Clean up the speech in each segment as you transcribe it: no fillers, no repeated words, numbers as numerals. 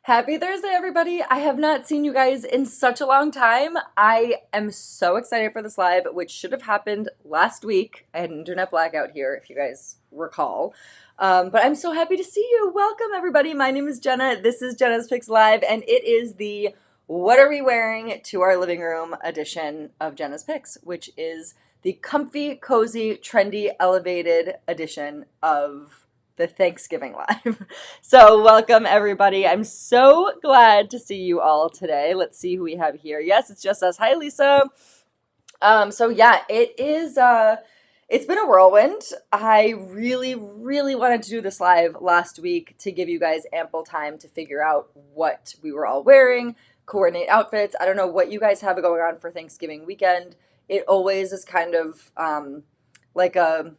Happy Thursday, everybody. I have not seen you guys in such a long time. I am so excited for this live, which should have happened last week. I had an internet blackout here, if you guys recall. But I'm so happy to see you. Welcome, everybody. My name is Jenna. This is Jenna's Picks Live, and it is the What Are We Wearing to Our Living Room edition of Jenna's Picks, which is the comfy, cozy, trendy, elevated edition of the Thanksgiving Live. So, welcome everybody. I'm so glad to see you all today. Let's see who we have here. Yes, it's just us. Hi, Lisa. So yeah, it's been a whirlwind. I really wanted to do this live last week to give you guys ample time to figure out what we were all wearing, coordinate outfits. I don't know what you guys have going on for Thanksgiving weekend. It always is kind of like a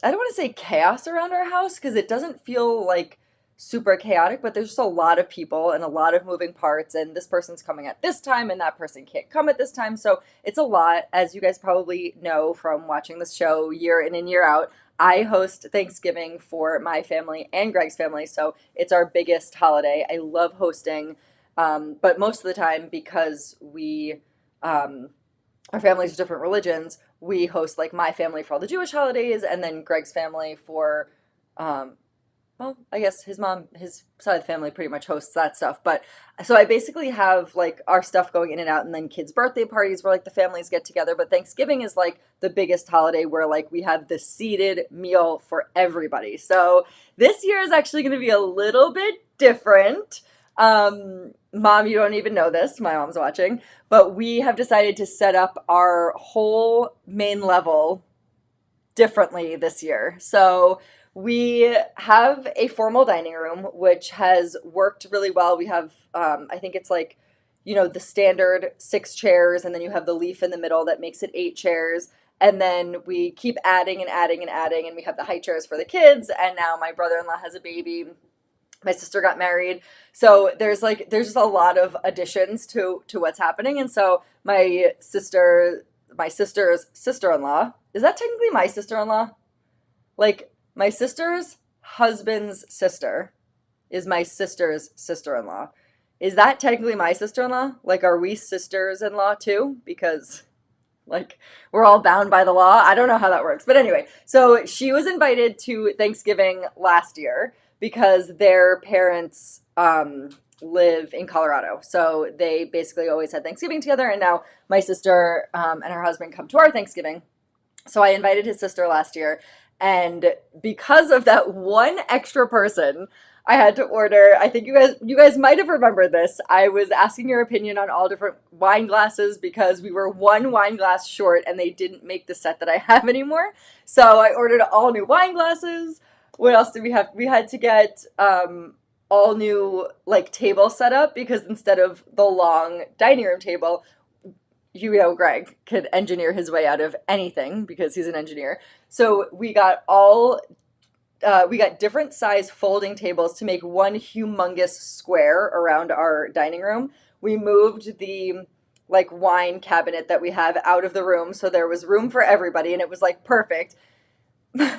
I don't want to say chaos around our house because it doesn't feel like super chaotic, but there's just a lot of people and a lot of moving parts, and this person's coming at this time and that person can't come at this time. So it's a lot, as you guys probably know from watching this show year in and year out. I host Thanksgiving for my family and Greg's family, so it's our biggest holiday. I love hosting, but most of the time because our families are different religions, we host like my family for all the Jewish holidays, and then Greg's family for, well, I guess his mom, his side of the family pretty much hosts that stuff. But so I basically have like our stuff going in and out, and then kids' birthday parties where like the families get together. But Thanksgiving is like the biggest holiday where like we have the seated meal for everybody. So this year is actually going to be a little bit different. Mom, you don't even know this. My mom's watching. But we have decided to set up our whole main level differently this year. So we have a formal dining room, which has worked really well. We have, I think it's like, the standard 6 chairs, and then you have the leaf in the middle that makes it 8 chairs. And then we keep adding and adding and adding, and we have the high chairs for the kids. And now my brother-in-law has a baby. My sister got married. So there's just a lot of additions to what's happening. And so my sister's sister-in-law, is that technically my sister-in-law? Like my sister's husband's sister is my sister's sister-in-law. Is that technically my sister-in-law? Like, are we sisters-in-law too? Because like we're all bound by the law. I don't know how that works. But anyway, so she was invited to Thanksgiving last year because their parents live in Colorado. So they basically always had Thanksgiving together. And now my sister and her husband come to our Thanksgiving. So I invited his sister last year. And because of that one extra person, I had to order, I think you guys might have remembered this. I was asking your opinion on all different wine glasses because we were one wine glass short and they didn't make the set that I have anymore. So I ordered all new wine glasses. What else did we have? We had to get all new like table setup because instead of the long dining room table, Greg could engineer his way out of anything because he's an engineer. So we got different size folding tables to make one humongous square around our dining room. We moved the like wine cabinet that we have out of the room so there was room for everybody, and it was like perfect.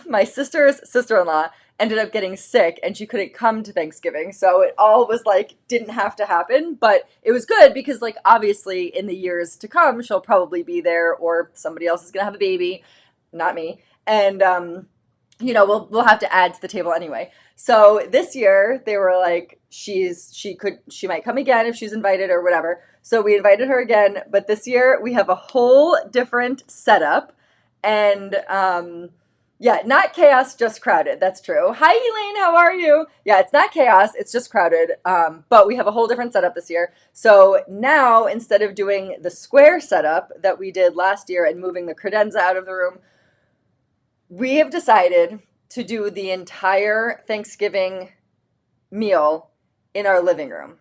My sister's sister-in-law ended up getting sick and she couldn't come to Thanksgiving. So it all was like, didn't have to happen, but it was good because like, obviously in the years to come, she'll probably be there or somebody else is going to have a baby, not me. And, we'll have to add to the table anyway. So this year they were like, she might come again if she's invited or whatever. So we invited her again, but this year we have a whole different setup and, yeah, not chaos, just crowded. That's true. Hi, Elaine. How are you? Yeah, it's not chaos. It's just crowded. But we have a whole different setup this year. So now, instead of doing the square setup that we did last year and moving the credenza out of the room, we have decided to do the entire Thanksgiving meal in our living room.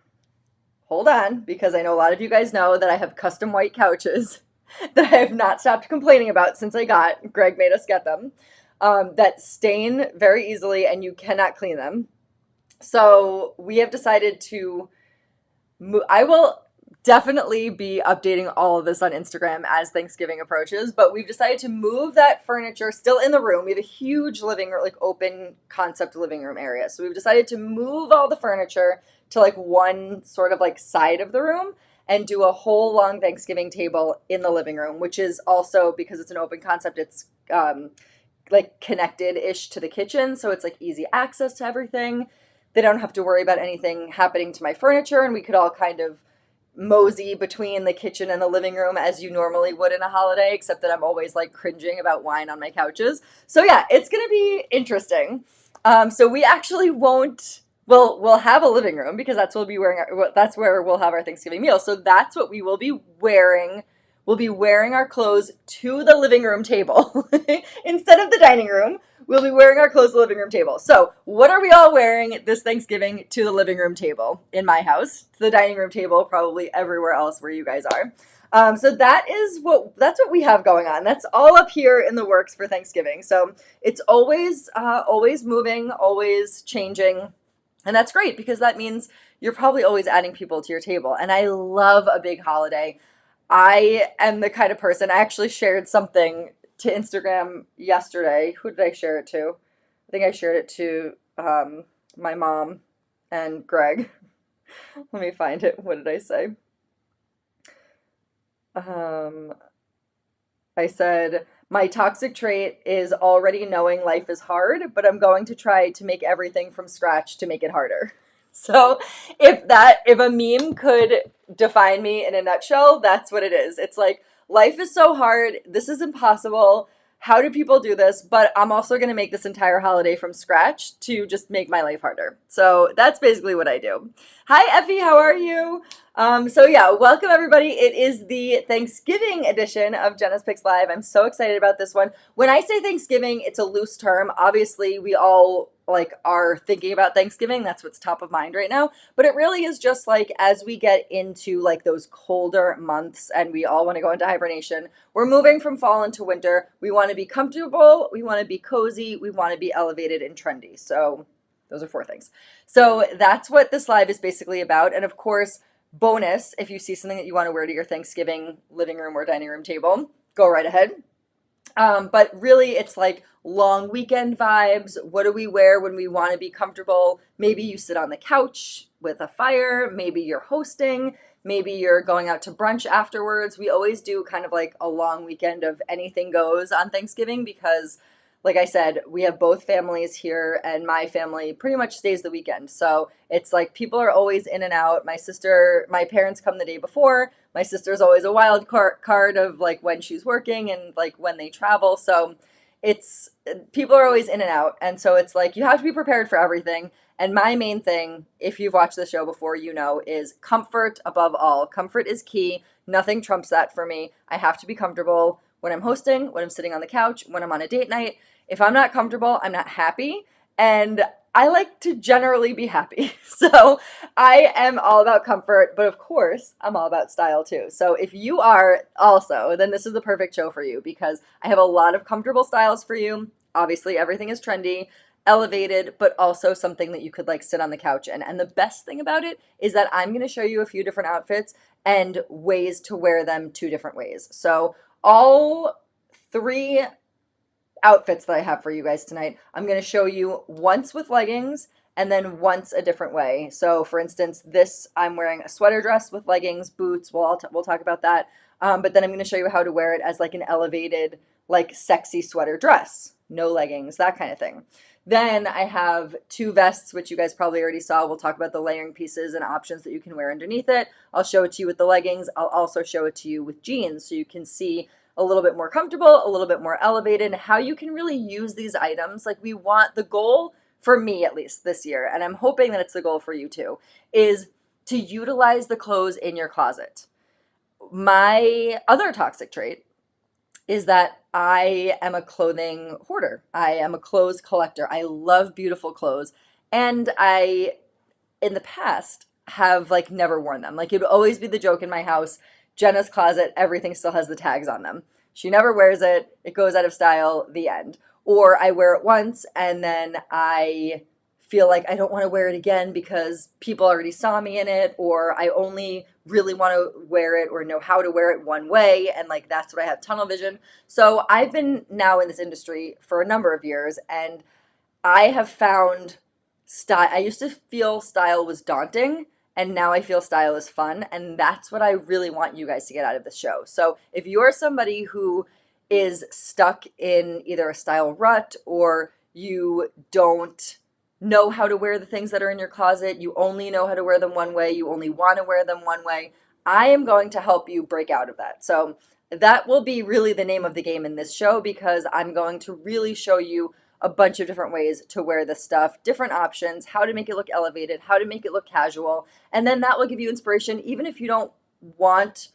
Hold on, because I know a lot of you guys know that I have custom white couches that I have not stopped complaining about since I got. Greg made us get them. That stain very easily and you cannot clean them. So we have decided to move. I will definitely be updating all of this on Instagram as Thanksgiving approaches, but we've decided to move that furniture still in the room. We have a huge living room, like open concept living room area. So we've decided to move all the furniture to like one sort of like side of the room and do a whole long Thanksgiving table in the living room, which is also because it's an open concept, it's like connected-ish to the kitchen, so it's like easy access to everything. They don't have to worry about anything happening to my furniture, and we could all kind of mosey between the kitchen and the living room as you normally would in a holiday, except that I'm always like cringing about wine on my couches. So yeah, it's gonna be interesting. So we actually won't. We'll have a living room because that's we'll be wearing. That's where we'll have our Thanksgiving meal. So that's what we will be wearing. We'll be wearing our clothes to the living room table instead of the dining room. We'll be wearing our clothes to the living room table. So, what are we all wearing this Thanksgiving to the living room table in my house, to the dining room table, probably everywhere else where you guys are? So that's what we have going on. That's all up here in the works for Thanksgiving. So it's always moving, always changing, and that's great because that means you're probably always adding people to your table. And I love a big holiday. I am the kind of person, I actually shared something to Instagram yesterday. Who did I share it to? I think I shared it to my mom and Greg. Let me find it. What did I say? Um, I said, my toxic trait is already knowing life is hard, but I'm going to try to make everything from scratch to make it harder. So if a meme could define me in a nutshell, that's what it is. It's like life is so hard, this is impossible. How do people do this? But I'm also going to make this entire holiday from scratch to just make my life harder. So that's basically what I do. Hi Effie, how are you? So yeah, welcome everybody. It is the Thanksgiving edition of Jenna's Picks Live. I'm so excited about this one. When I say Thanksgiving, it's a loose term. Obviously, we all like are thinking about Thanksgiving. That's what's top of mind right now. But it really is just like as we get into like those colder months and we all want to go into hibernation, we're moving from fall into winter. We want to be comfortable, we want to be cozy, we want to be elevated and trendy. So those are four things. So that's what this live is basically about. And of course, bonus, if you see something that you want to wear to your Thanksgiving living room or dining room table, go right ahead. But really, it's like long weekend vibes. What do we wear when we want to be comfortable? Maybe you sit on the couch with a fire. Maybe you're hosting. Maybe you're going out to brunch afterwards. We always do kind of like a long weekend of anything goes on Thanksgiving because, like I said, we have both families here, and my family pretty much stays the weekend. So it's like people are always in and out. My parents come the day before. My sister's always a wild card of like when she's working and like when they travel. So it's people are always in and out. And so it's like you have to be prepared for everything. And my main thing, if you've watched the show before, you know, is comfort above all. Comfort is key. Nothing trumps that for me. I have to be comfortable when I'm hosting, when I'm sitting on the couch, when I'm on a date night. If I'm not comfortable, I'm not happy. And I like to generally be happy. So I am all about comfort, but of course, I'm all about style too. So if you are also, then this is the perfect show for you because I have a lot of comfortable styles for you. Obviously, everything is trendy, elevated, but also something that you could like sit on the couch in. And the best thing about it is that I'm going to show you a few different outfits and ways to wear them two different ways. So all three outfits that I have for you guys tonight, I'm going to show you once with leggings and then once a different way. So for instance, this I'm wearing a sweater dress with leggings, boots. We'll talk about that. But then I'm going to show you how to wear it as like an elevated, like sexy sweater dress, no leggings, that kind of thing. Then I have two vests, which you guys probably already saw. We'll talk about the layering pieces and options that you can wear underneath it. I'll show it to you with the leggings. I'll also show it to you with jeans so you can see a little bit more comfortable, a little bit more elevated, and how you can really use these items. Like we want the goal, for me at least this year, and I'm hoping that it's the goal for you too, is to utilize the clothes in your closet. My other toxic trait is that I am a clothing hoarder. I am a clothes collector. I love beautiful clothes. And I, in the past, have like never worn them. Like it would always be the joke in my house, Jenna's closet, everything still has the tags on them. She never wears it. It goes out of style, the end. Or I wear it once and then I feel like I don't want to wear it again because people already saw me in it, or I only really want to wear it or know how to wear it one way, and like that's what I have tunnel vision. So I've been now in this industry for a number of years, and I have found style. I used to feel style was daunting, and now I feel style is fun, and that's what I really want you guys to get out of this show. So if you're somebody who is stuck in either a style rut, or you don't know how to wear the things that are in your closet, you only know how to wear them one way, you only want to wear them one way, I am going to help you break out of that. So that will be really the name of the game in this show, because I'm going to really show you a bunch of different ways to wear this stuff, different options, how to make it look elevated, how to make it look casual. And then that will give you inspiration, even if you don't want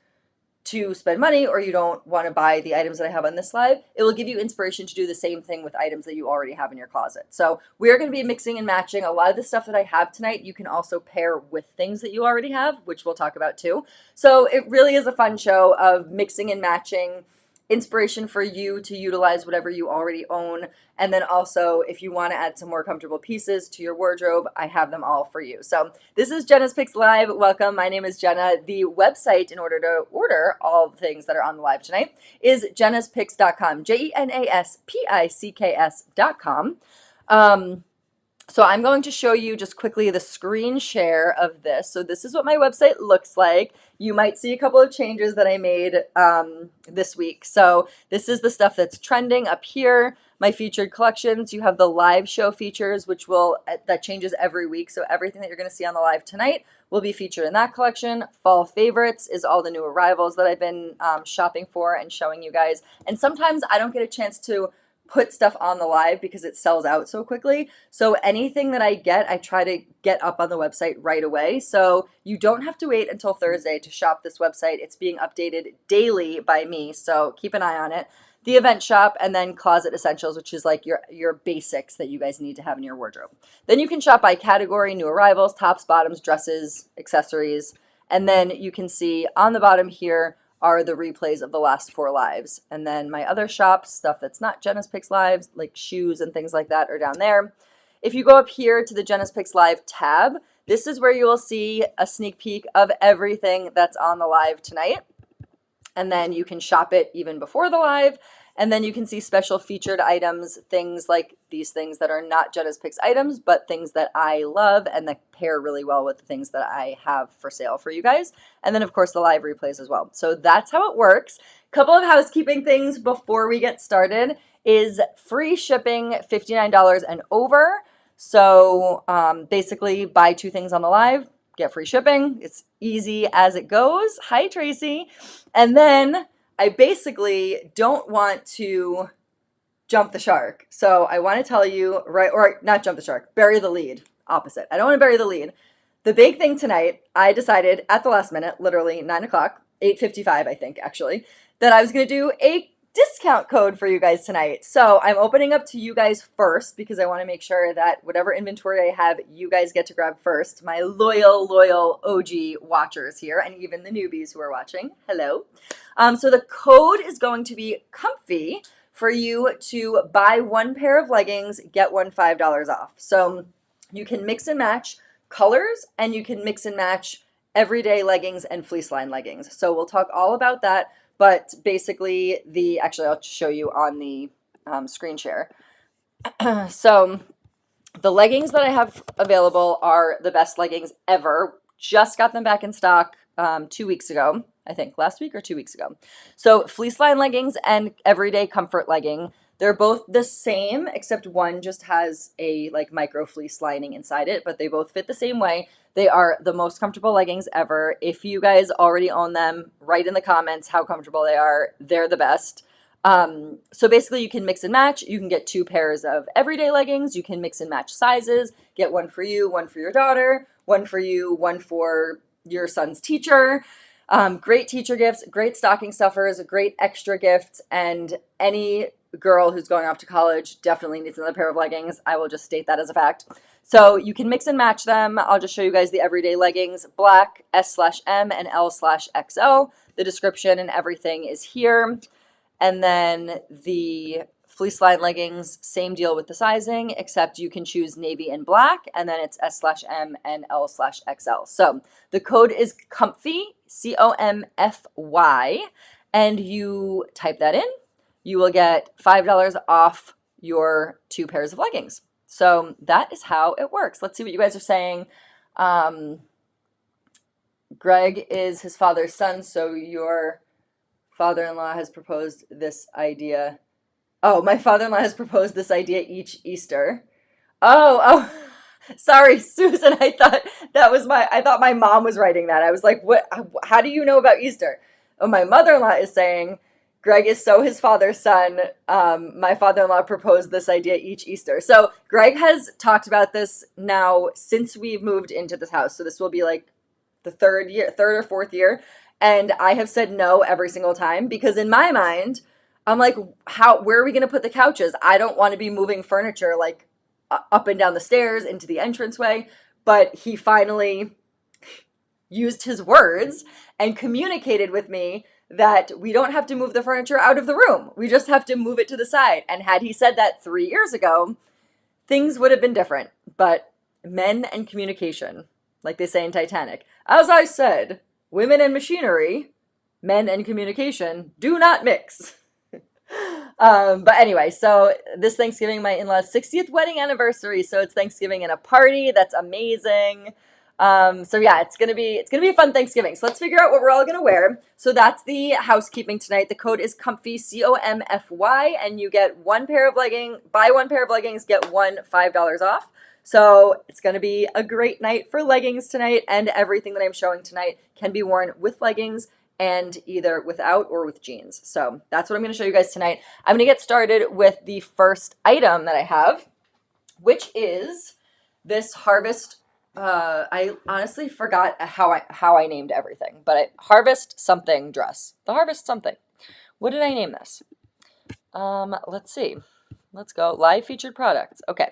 to spend money or you don't want to buy the items that I have on this slide. It will give you inspiration to do the same thing with items that you already have in your closet. So we're going to be mixing and matching. A lot of the stuff that I have tonight, you can also pair with things that you already have, which we'll talk about too. So it really is a fun show of mixing and matching, inspiration for you to utilize whatever you already own. And then also, if you want to add some more comfortable pieces to your wardrobe, I have them all for you. So this is Jenna's Picks Live. Welcome. My name is Jenna. The website in order to order all the things that are on the live tonight is JENA'Spicks.com, JENA'Spicks.com. So I'm going to show you just quickly the screen share of this. So this is what my website looks like. You might see a couple of changes that I made this week. So this is the stuff that's trending up here. My featured collections. You have the live show features, which that changes every week. So everything that you're going to see on the live tonight will be featured in that collection. Fall favorites is all the new arrivals that I've been shopping for and showing you guys. And sometimes I don't get a chance to put stuff on the live because it sells out so quickly. So anything that I get, I try to get up on the website right away. So you don't have to wait until Thursday to shop this website. It's being updated daily by me, so keep an eye on it. The event shop, and then closet essentials, which is like your basics that you guys need to have in your wardrobe. Then you can shop by category, new arrivals, tops, bottoms, dresses, accessories. And then you can see on the bottom here are the replays of the last 4 lives. And then my other shops, stuff that's not Jenna's Picks Lives, like shoes and things like that, are down there. If you go up here to the Jenna's Picks Live tab, this is where you will see a sneak peek of everything that's on the live tonight. And then you can shop it even before the live. And then you can see special featured items, things like these things that are not Jenna's Picks items, but things that I love and that pair really well with the things that I have for sale for you guys. And then, of course, the live replays as well. So that's how it works. Couple of housekeeping things before we get started is free shipping, $59 and over. So basically, buy 2 things on the live, get free shipping. It's easy as it goes. Hi, Tracy. And then I basically don't want to jump the shark. So I want to tell you, right, or not jump the shark, bury the lead. Opposite. I don't want to bury the lead. The big thing tonight, I decided at the last minute, literally 9 o'clock, 8:55, I think, actually, that I was going to do a discount code for you guys tonight. So I'm opening up to you guys first because I want to make sure that whatever inventory I have, you guys get to grab first. My loyal OG watchers here, and even the newbies who are watching. Hello. So the code is going to be comfy for you to buy 1 pair of leggings, get one $5 off. So you can mix and match colors, and you can mix and match everyday leggings and fleece line leggings. So we'll talk all about that. But basically, actually, I'll show you on the screen share. So the leggings that I have available are the best leggings ever. Just got them back in stock 2 weeks ago, I think, last week or 2 weeks ago. So fleece line leggings and everyday comfort legging. They're both the same, except one just has a like micro fleece lining inside it, but they both fit the same way. They are the most comfortable leggings ever. If you guys already own them, write in the comments how comfortable they are. They're the best. So basically you can mix and match. You can get 2 pairs of everyday leggings. You can mix and match sizes. Get one for you, one for your daughter, one for you, one for your son's teacher. Great teacher gifts, great stocking stuffers, great extra gifts, and any girl who's going off to college definitely needs another pair of leggings. I will just state that as a fact. So you can mix and match them. I'll just show you guys the everyday leggings, black, S/M and L/XL. The description and everything is here. And then the fleece line leggings, same deal with the sizing, except you can choose navy and black, and then it's S/M and L/XL. So the code is comfy, COMFY, and you type that in. You will get $5 off your 2 pairs of leggings. So that is how it works. Let's see what you guys are saying. Greg is his father's son, so your father-in-law has proposed this idea. Oh, my father-in-law has proposed this idea each Easter. Oh, sorry, Susan. I thought my mom was writing that. I was like, what? How do you know about Easter? Oh, my mother-in-law is saying, Greg is so his father's son. My father-in-law proposed this idea each Easter. So Greg has talked about this now since we've moved into this house. So this will be like the third or fourth year. And I have said no every single time because in my mind, I'm like, where are we going to put the couches? I don't want to be moving furniture like up and down the stairs into the entranceway. But he finally used his words and communicated with me that we don't have to move the furniture out of the room. We just have to move it to the side. And had he said that 3 years ago, things would have been different. But men and communication, like they say in Titanic. As I said, women and machinery, men and communication do not mix. But anyway, so this Thanksgiving, my in-laws' 60th wedding anniversary. So it's Thanksgiving and a party. That's amazing. So yeah, it's gonna be a fun Thanksgiving. So let's figure out what we're all gonna wear. So that's the housekeeping tonight. The code is comfy, COMFY, and you get buy 1 pair of leggings, get one $5 off. So it's gonna be a great night for leggings tonight, and everything that I'm showing tonight can be worn with leggings and either without or with jeans. So that's what I'm gonna show you guys tonight. I'm gonna get started with the first item that I have, which is this Harvest. I honestly forgot how I named everything, but Harvest something dress. The Harvest something. What did I name this? Let's see. Let's go. Live featured products. Okay.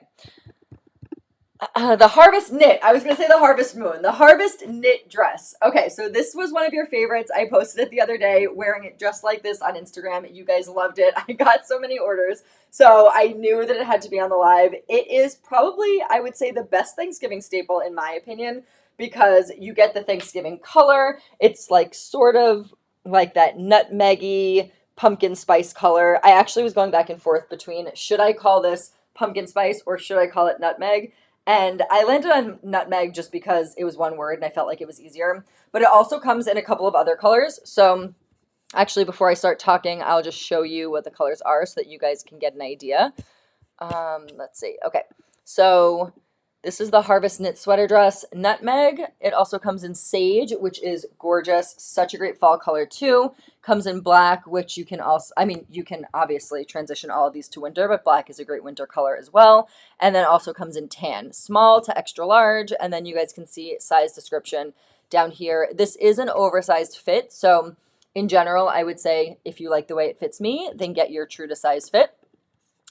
The Harvest Knit. I was going to say the Harvest Moon. The Harvest Knit dress. Okay, so this was one of your favorites. I posted it the other day, wearing it just like this on Instagram. You guys loved it. I got so many orders, so I knew that it had to be on the live. It is probably, I would say, the best Thanksgiving staple in my opinion, because you get the Thanksgiving color. It's like sort of like that nutmeggy pumpkin spice color. I actually was going back and forth between, should I call this pumpkin spice or should I call it nutmeg? And I landed on nutmeg just because it was one word and I felt like it was easier. But it also comes in a couple of other colors. So actually, before I start talking, I'll just show you what the colors are so that you guys can get an idea. Let's see. Okay. So this is the Harvest Knit sweater dress, nutmeg. It also comes in sage, which is gorgeous. Such a great fall color too. Comes in black, which you can also, you can obviously transition all of these to winter, but black is a great winter color as well. And then also comes in tan, small to extra large. And then you guys can see size description down here. This is an oversized fit. So in general, I would say if you like the way it fits me, then get your true to size fit.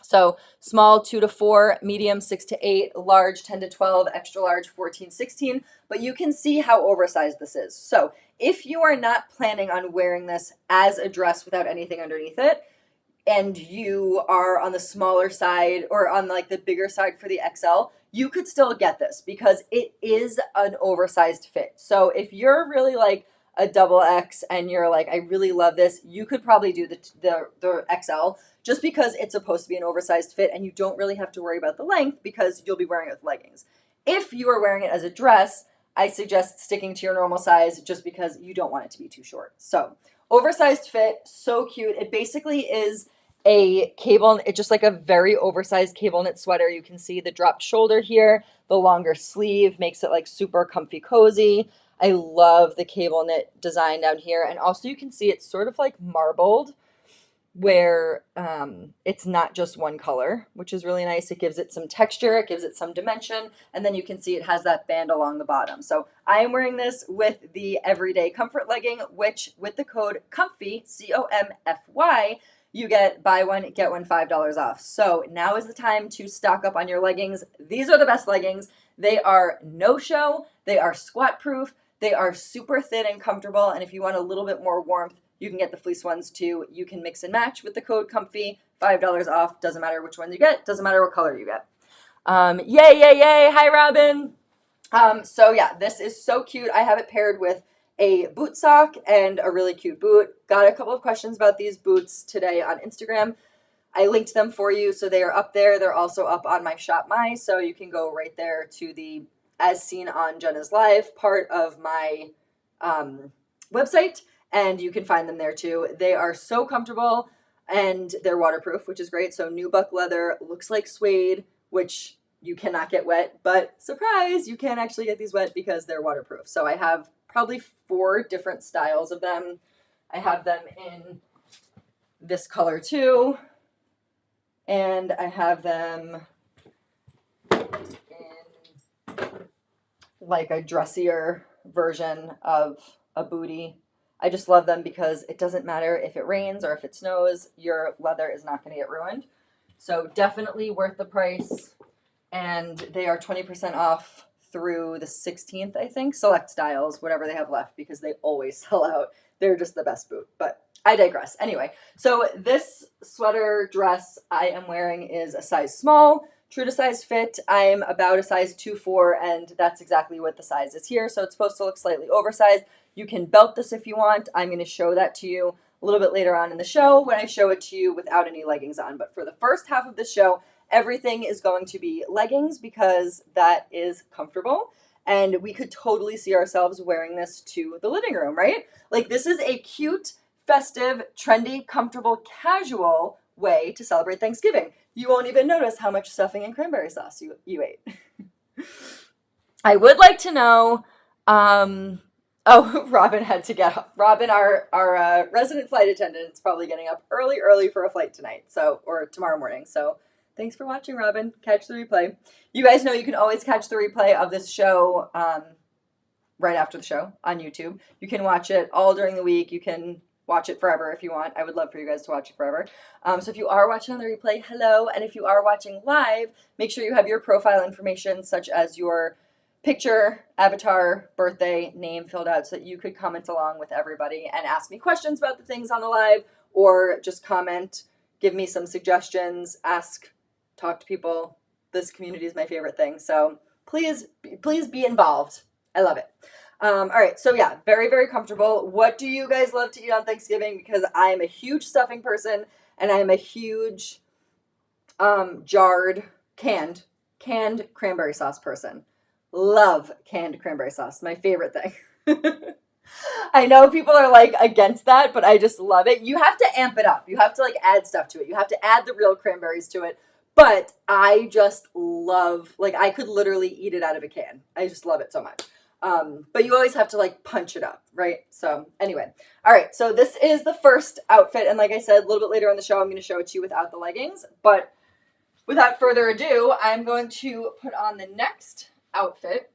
So small 2 to 4, medium 6 to 8, large 10 to 12, extra large 14, 16. But you can see how oversized this is. So if you are not planning on wearing this as a dress without anything underneath it, and you are on the smaller side or on like the bigger side for the XL, you could still get this because it is an oversized fit. So if you're really like a double X and you're like, I really love this, you could probably do the XL just because it's supposed to be an oversized fit and you don't really have to worry about the length because you'll be wearing it with leggings. If you are wearing it as a dress, I suggest sticking to your normal size just because you don't want it to be too short. So oversized fit, so cute. It basically is a cable, it's just like a very oversized cable knit sweater. You can see the dropped shoulder here, the longer sleeve makes it like super comfy cozy. I love the cable knit design down here. And also you can see it's sort of like marbled where it's not just one color, which is really nice. It gives it some texture, it gives it some dimension, and then you can see it has that band along the bottom. So I am wearing this with the Everyday Comfort legging, which with the code COMFY, COMFY, you get buy 1, get 1 $5 off. So now is the time to stock up on your leggings. These are the best leggings. They are no-show, they are squat proof, they are super thin and comfortable, and if you want a little bit more warmth, you can get the fleece ones too. You can mix and match with the code COMFY, $5 off. Doesn't matter which one you get. Doesn't matter what color you get. Yay, yay, yay. Hi, Robin. So yeah, this is so cute. I have it paired with a boot sock and a really cute boot. Got a couple of questions about these boots today on Instagram. I linked them for you, so they are up there. They're also up on my Shop My, so you can go right there to the As Seen on Jenna's Live part of my website, and you can find them there too. They are so comfortable, and they're waterproof, which is great. So nubuck leather, looks like suede, which you cannot get wet, but surprise, you can actually get these wet because they're waterproof. So I have probably 4 different styles of them. I have them in this color too. And I have them in like a dressier version of a bootie. I just love them because it doesn't matter if it rains or if it snows, your leather is not going to get ruined. So definitely worth the price. And they are 20% off through the 16th, I think. Select styles, whatever they have left, because they always sell out. They're just the best boot. But I digress. Anyway, so this sweater dress I am wearing is a size small, true to size fit. I'm about a size 2'4", and that's exactly what the size is here. So it's supposed to look slightly oversized. You can belt this if you want. I'm going to show that to you a little bit later on in the show when I show it to you without any leggings on. But for the first half of the show, everything is going to be leggings because that is comfortable. And we could totally see ourselves wearing this to the living room, right? Like, this is a cute, festive, trendy, comfortable, casual way to celebrate Thanksgiving. You won't even notice how much stuffing and cranberry sauce you ate. I would like to know, oh, Robin had to get up. Robin, our resident flight attendant, is probably getting up early for a flight tonight, or tomorrow morning. So thanks for watching, Robin. Catch the replay. You guys know you can always catch the replay of this show right after the show on YouTube. You can watch it all during the week. You can watch it forever if you want. I would love for you guys to watch it forever. So if you are watching on the replay, hello. And if you are watching live, make sure you have your profile information, such as your picture, avatar, birthday, name filled out so that you could comment along with everybody and ask me questions about the things on the live, or just comment, give me some suggestions, talk to people. This community is my favorite thing. So please be involved. I love it. All right, so yeah, very, very comfortable. What do you guys love to eat on Thanksgiving? Because I am a huge stuffing person, and I am a huge canned cranberry sauce person. Love canned cranberry sauce. My favorite thing. I know people are like against that, but I just love it. You have to amp it up. You have to like add stuff to it. You have to add the real cranberries to it. But I just love, like, I could literally eat it out of a can. I just love it so much. But you always have to like punch it up, right? So anyway, all right. So this is the first outfit. And like I said, a little bit later in the show, I'm going to show it to you without the leggings. But without further ado, I'm going to put on the next outfit,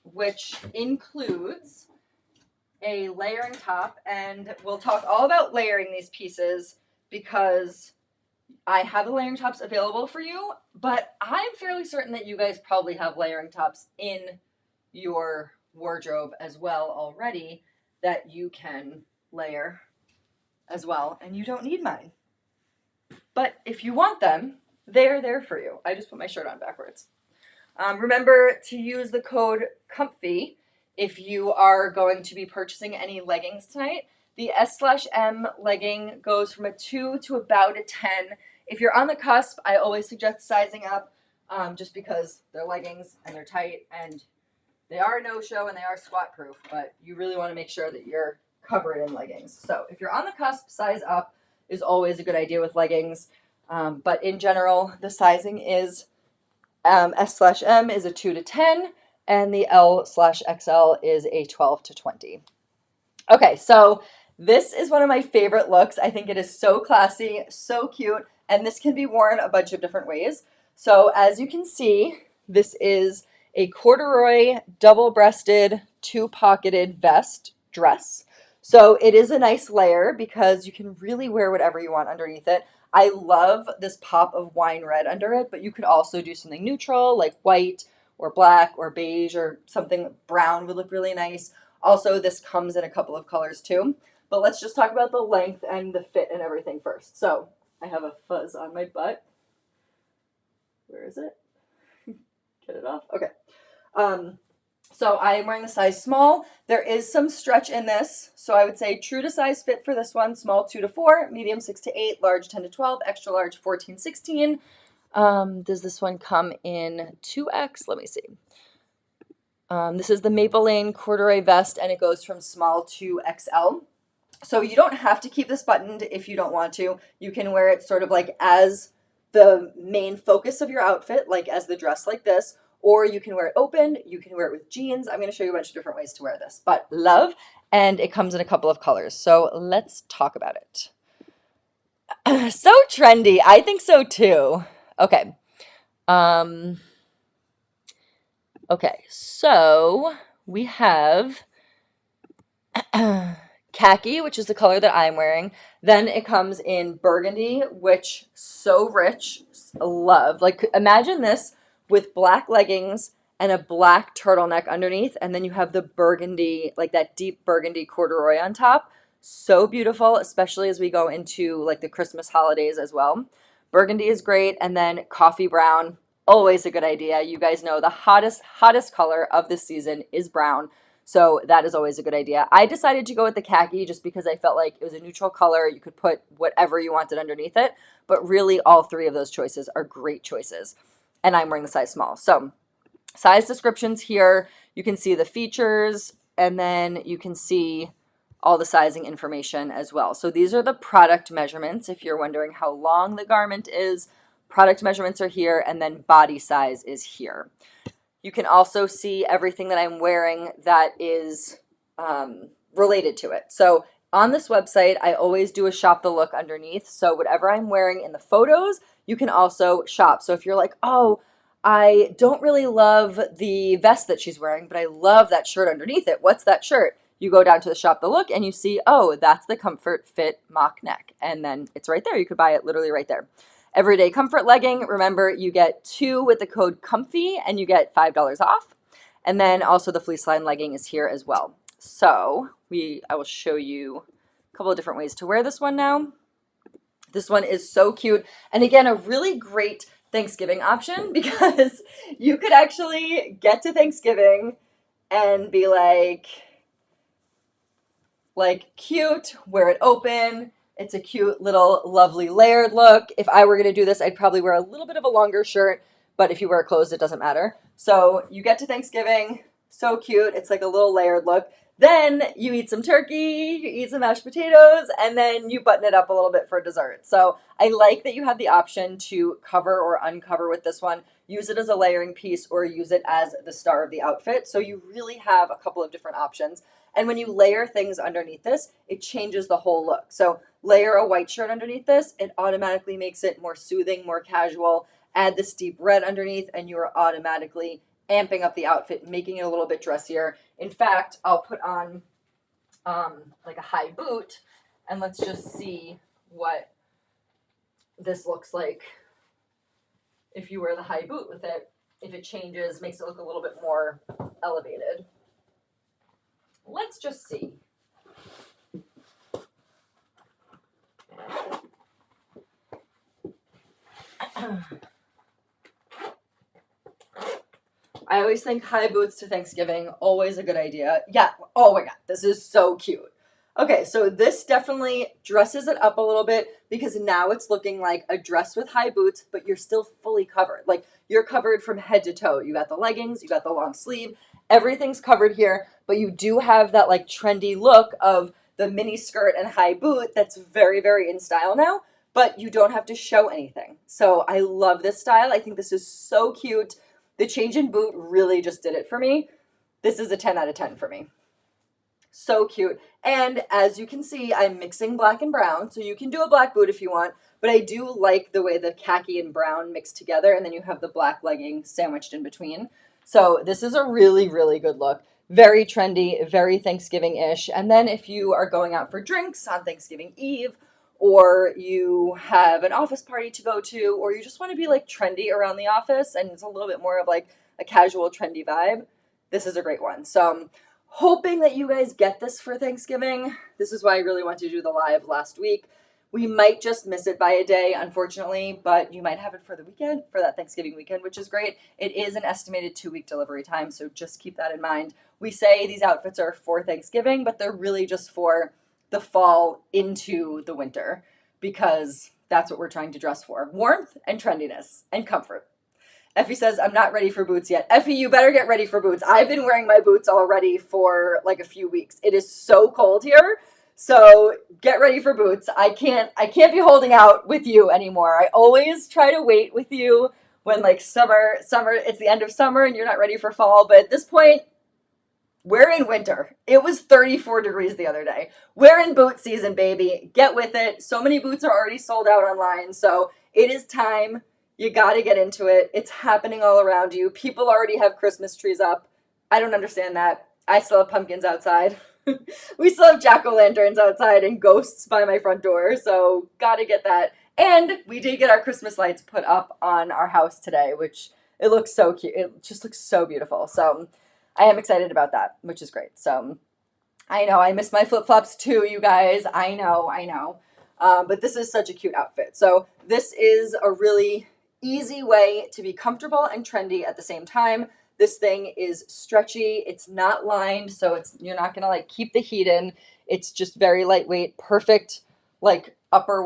which includes a layering top. And we'll talk all about layering these pieces because I have the layering tops available for you, but I'm fairly certain that you guys probably have layering tops in your wardrobe as well already that you can layer as well, and you don't need mine. But if you want them, they're there for you. I just put my shirt on backwards. Remember to use the code COMFY if you are going to be purchasing any leggings tonight. The S/M legging goes from a 2 to about a 10. If you're on the cusp, I always suggest sizing up just because they're leggings and they're tight and they are a no-show and they are squat-proof, but you really want to make sure that you're covered in leggings. So if you're on the cusp, size up is always a good idea with leggings. But in general, the sizing is S/M is a 2 to 10, and the L/XL is a 12 to 20. Okay, so this is one of my favorite looks. I think it is so classy, so cute, and this can be worn a bunch of different ways. So as you can see, this is a corduroy, double-breasted, two-pocketed vest dress. So it is a nice layer because you can really wear whatever you want underneath it. I love this pop of wine red under it, but you could also do something neutral like white or black or beige, or something brown would look really nice. Also, this comes in a couple of colors too. But let's just talk about the length and the fit and everything first. So I have a fuzz on my butt. Where is it? Get it off. Okay. Um, so I am wearing the size small. There is some stretch in this. So I would say true to size fit for this one, small 2 to 4, medium 6 to 8, large 10 to 12, extra large 14, 16. Does this one come in 2X? Let me see. This is the Maple Lane corduroy vest, and it goes from small to XL. So you don't have to keep this buttoned if you don't want to. You can wear it sort of like as the main focus of your outfit, like as the dress like this, or you can wear it open, you can wear it with jeans. I'm going to show you a bunch of different ways to wear this, but love, and it comes in a couple of colors. So let's talk about it. So trendy. I think so too. Okay. Um, okay, so we have khaki, which is the color that I'm wearing. Then it comes in burgundy, which so rich, love. Like imagine this with black leggings and a black turtleneck underneath, and then you have the burgundy, like that deep burgundy corduroy on top. So beautiful, especially as we go into like the Christmas holidays as well. Burgundy is great, and then coffee brown, always a good idea. You guys know the hottest color of this season is brown. So that is always a good idea. I decided to go with the khaki just because I felt like it was a neutral color. You could put whatever you wanted underneath it, but really all three of those choices are great choices. And I'm wearing the size small. So size descriptions here, you can see the features, and then you can see all the sizing information as well. So these are the product measurements. If you're wondering how long the garment is, product measurements are here, and then body size is here. You can also see everything that I'm wearing that is related to it. So on this website, I always do a shop the look underneath. So whatever I'm wearing in the photos, you can also shop. So if you're like, oh, I don't really love the vest that she's wearing, but I love that shirt underneath it. What's that shirt? You go down to the shop the look and you see, oh, that's the Comfort Fit mock neck. And then it's right there. You could buy it literally right there. Everyday comfort legging. Remember, you get 2 with the code COMFY and you get $5 off. And then also the fleece line legging is here as well. So I will show you a couple of different ways to wear this one now. This one is so cute. And again, a really great Thanksgiving option because you could actually get to Thanksgiving and be like cute, wear it open. It's a cute little lovely layered look. If I were going to do this, I'd probably wear a little bit of a longer shirt, but if you wear clothes, it doesn't matter. So you get to Thanksgiving, so cute. It's like a little layered look. Then you eat some turkey, you eat some mashed potatoes, and then you button it up a little bit for dessert. So I like that you have the option to cover or uncover with this one. Use it as a layering piece or use it as the star of the outfit. So you really have a couple of different options. And when you layer things underneath this, it changes the whole look. So layer a white shirt underneath this, it automatically makes it more soothing, more casual. Add this deep red underneath, and you are automatically amping up the outfit, making it a little bit dressier. In fact, I'll put on like a high boot, and let's just see what this looks like if you wear the high boot with it. If it changes, makes it look a little bit more elevated. Let's just see. I always think high boots to Thanksgiving, always a good idea. Yeah, oh my God, this is so cute. Okay, so this definitely dresses it up a little bit because now it's looking like a dress with high boots, but you're still fully covered. Like you're covered from head to toe. You got the leggings, you got the long sleeve, everything's covered here, but you do have that like trendy look of the mini skirt and high boot that's very, very in style now, but you don't have to show anything. So I love this style. I think this is so cute. The change in boot really just did it for me. This is a 10 out of 10 for me. So cute. And as you can see, I'm mixing black and brown. So you can do a black boot if you want, but I do like the way the khaki and brown mix together. And then you have the black legging sandwiched in between. So this is a really, really good look. Very trendy, very Thanksgiving-ish. And then if you are going out for drinks on Thanksgiving Eve, or you have an office party to go to, or you just want to be like trendy around the office and it's a little bit more of like a casual trendy vibe, this is a great one. So I'm hoping that you guys get this for Thanksgiving. This is why I really wanted to do the live last week. We might just miss it by a day, unfortunately, but you might have it for the weekend, for that Thanksgiving weekend, which is great. It is an estimated 2-week delivery time, so just keep that in mind. We say these outfits are for Thanksgiving, but they're really just for the fall into the winter because that's what we're trying to dress for. Warmth and trendiness and comfort. Effie says, I'm not ready for boots yet. Effie, you better get ready for boots. I've been wearing my boots already for like a few weeks. It is so cold here. So get ready for boots. I can't be holding out with you anymore. I always try to wait with you when like summer, it's the end of summer and you're not ready for fall. But at this point, we're in winter. It was 34 degrees the other day. We're in boot season, baby. Get with it. So many boots are already sold out online. So it is time. You got to get into it. It's happening all around you. People already have Christmas trees up. I don't understand that. I still have pumpkins outside. We still have jack-o'-lanterns outside and ghosts by my front door. So got to get that. And we did get our Christmas lights put up on our house today, which it looks so cute. It just looks so beautiful. So I am excited about that, which is great. So I know I miss my flip-flops too, you guys. I know. But this is such a cute outfit. So this is a really easy way to be comfortable and trendy at the same time. This thing is stretchy. It's not lined, so you're not gonna like keep the heat in. It's just very lightweight, perfect like upper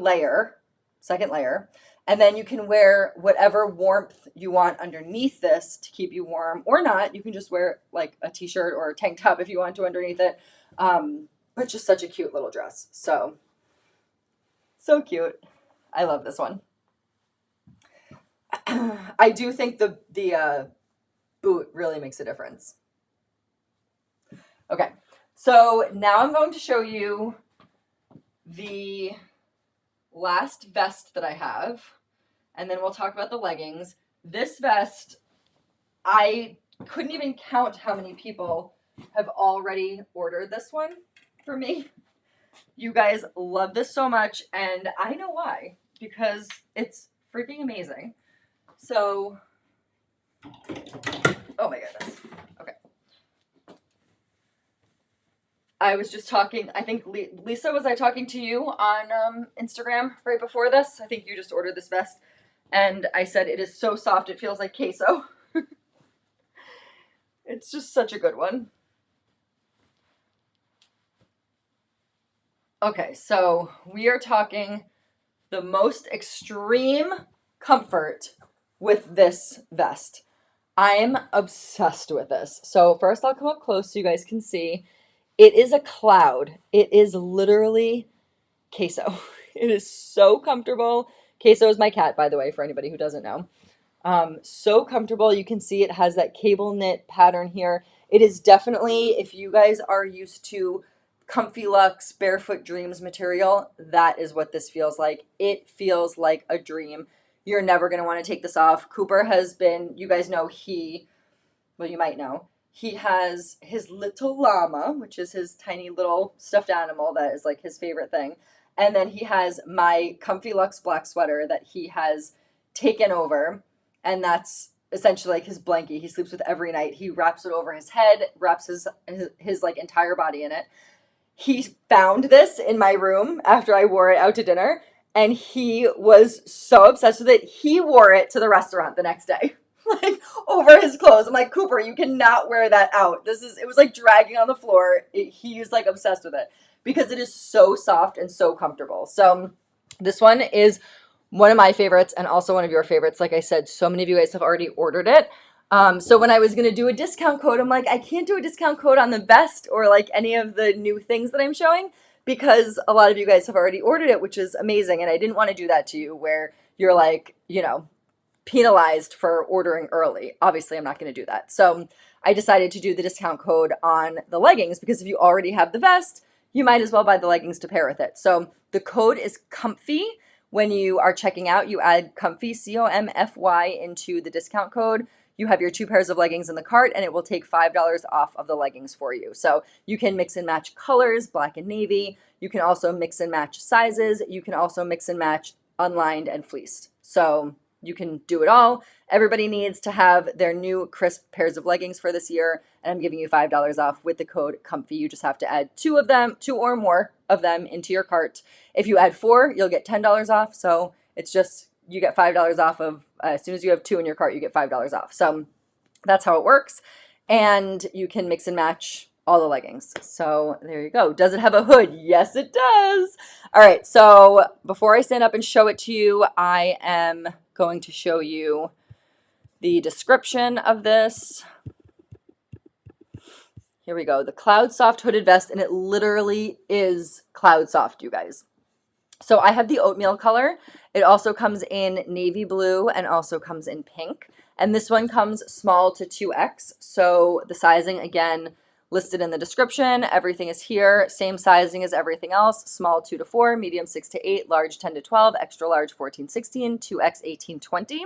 layer, second layer. And then you can wear whatever warmth you want underneath this to keep you warm or not. You can just wear like a t-shirt or a tank top if you want to underneath it. But just such a cute little dress. So cute. I love this one. I do think the boot really makes a difference. Okay, so now I'm going to show you the last vest that I have, and then we'll talk about the leggings. This vest, I couldn't even count how many people have already ordered this one for me. You guys love this so much, and I know why, because it's freaking amazing. So, oh my goodness. Okay. I was just talking, I think, Lisa, was I talking to you on Instagram right before this? I think you just ordered this vest, and I said it is so soft, it feels like queso. It's just such a good one. Okay, so we are talking the most extreme comfort with this vest. I'm obsessed with this. So first I'll come up close so you guys can see. It is a cloud. It is literally queso. It is so comfortable. Queso is my cat, by the way, for anybody who doesn't know. So comfortable. You can see it has that cable knit pattern here. It is definitely, if you guys are used to Comfy Luxe Barefoot Dreams material, that is what this feels like. It feels like a dream. You're never going to want to take this off. Cooper has been, you guys know well, you might know, he has his little llama, which is his tiny little stuffed animal that is like his favorite thing. And then he has my Comfy Luxe black sweater that he has taken over. And that's essentially like his blankie. He sleeps with every night. He wraps it over his head, wraps his like entire body in it. He found this in my room after I wore it out to dinner, and he was so obsessed with it. He wore it to the restaurant the next day, like over his clothes. I'm like, Cooper, you cannot wear that out. It was like dragging on the floor. He was like obsessed with it because it is so soft and so comfortable. So this one is one of my favorites and also one of your favorites. Like I said, so many of you guys have already ordered it. So when I was going to do a discount code, I'm like, I can't do a discount code on the vest or like any of the new things that I'm showing because a lot of you guys have already ordered it, which is amazing. And I didn't want to do that to you where you're like, penalized for ordering early. Obviously, I'm not going to do that. So I decided to do the discount code on the leggings because if you already have the vest, you might as well buy the leggings to pair with it. So the code is COMFY. When you are checking out, you add COMFY, COMFY, into the discount code. You have your 2 pairs of leggings in the cart, and it will take $5 off of the leggings for you. So you can mix and match colors, black and navy. You can also mix and match sizes. You can also mix and match unlined and fleeced. So you can do it all, Everybody needs to have their new crisp pairs of leggings for this year, and I'm giving you $5 off with the code COMFY. You just have to add two or more of them into your cart. If you add four, you'll get $10 off. So it's just, you get $5 off of, as soon as you have two in your cart, you get $5 off. So that's how it works. And you can mix and match all the leggings. So there you go. Does it have a hood? Yes, it does. All right. So before I stand up and show it to you, I am going to show you the description of this. Here we go. The Cloud Soft hooded vest, and it literally is Cloud Soft, you guys. So I have the oatmeal color. It also comes in navy blue and also comes in pink. And this one comes small to 2X. So the sizing, again, listed in the description. Everything is here. Same sizing as everything else. Small 2 to 4, medium 6 to 8, large 10 to 12, extra large 14, 16, 2X 18, 20.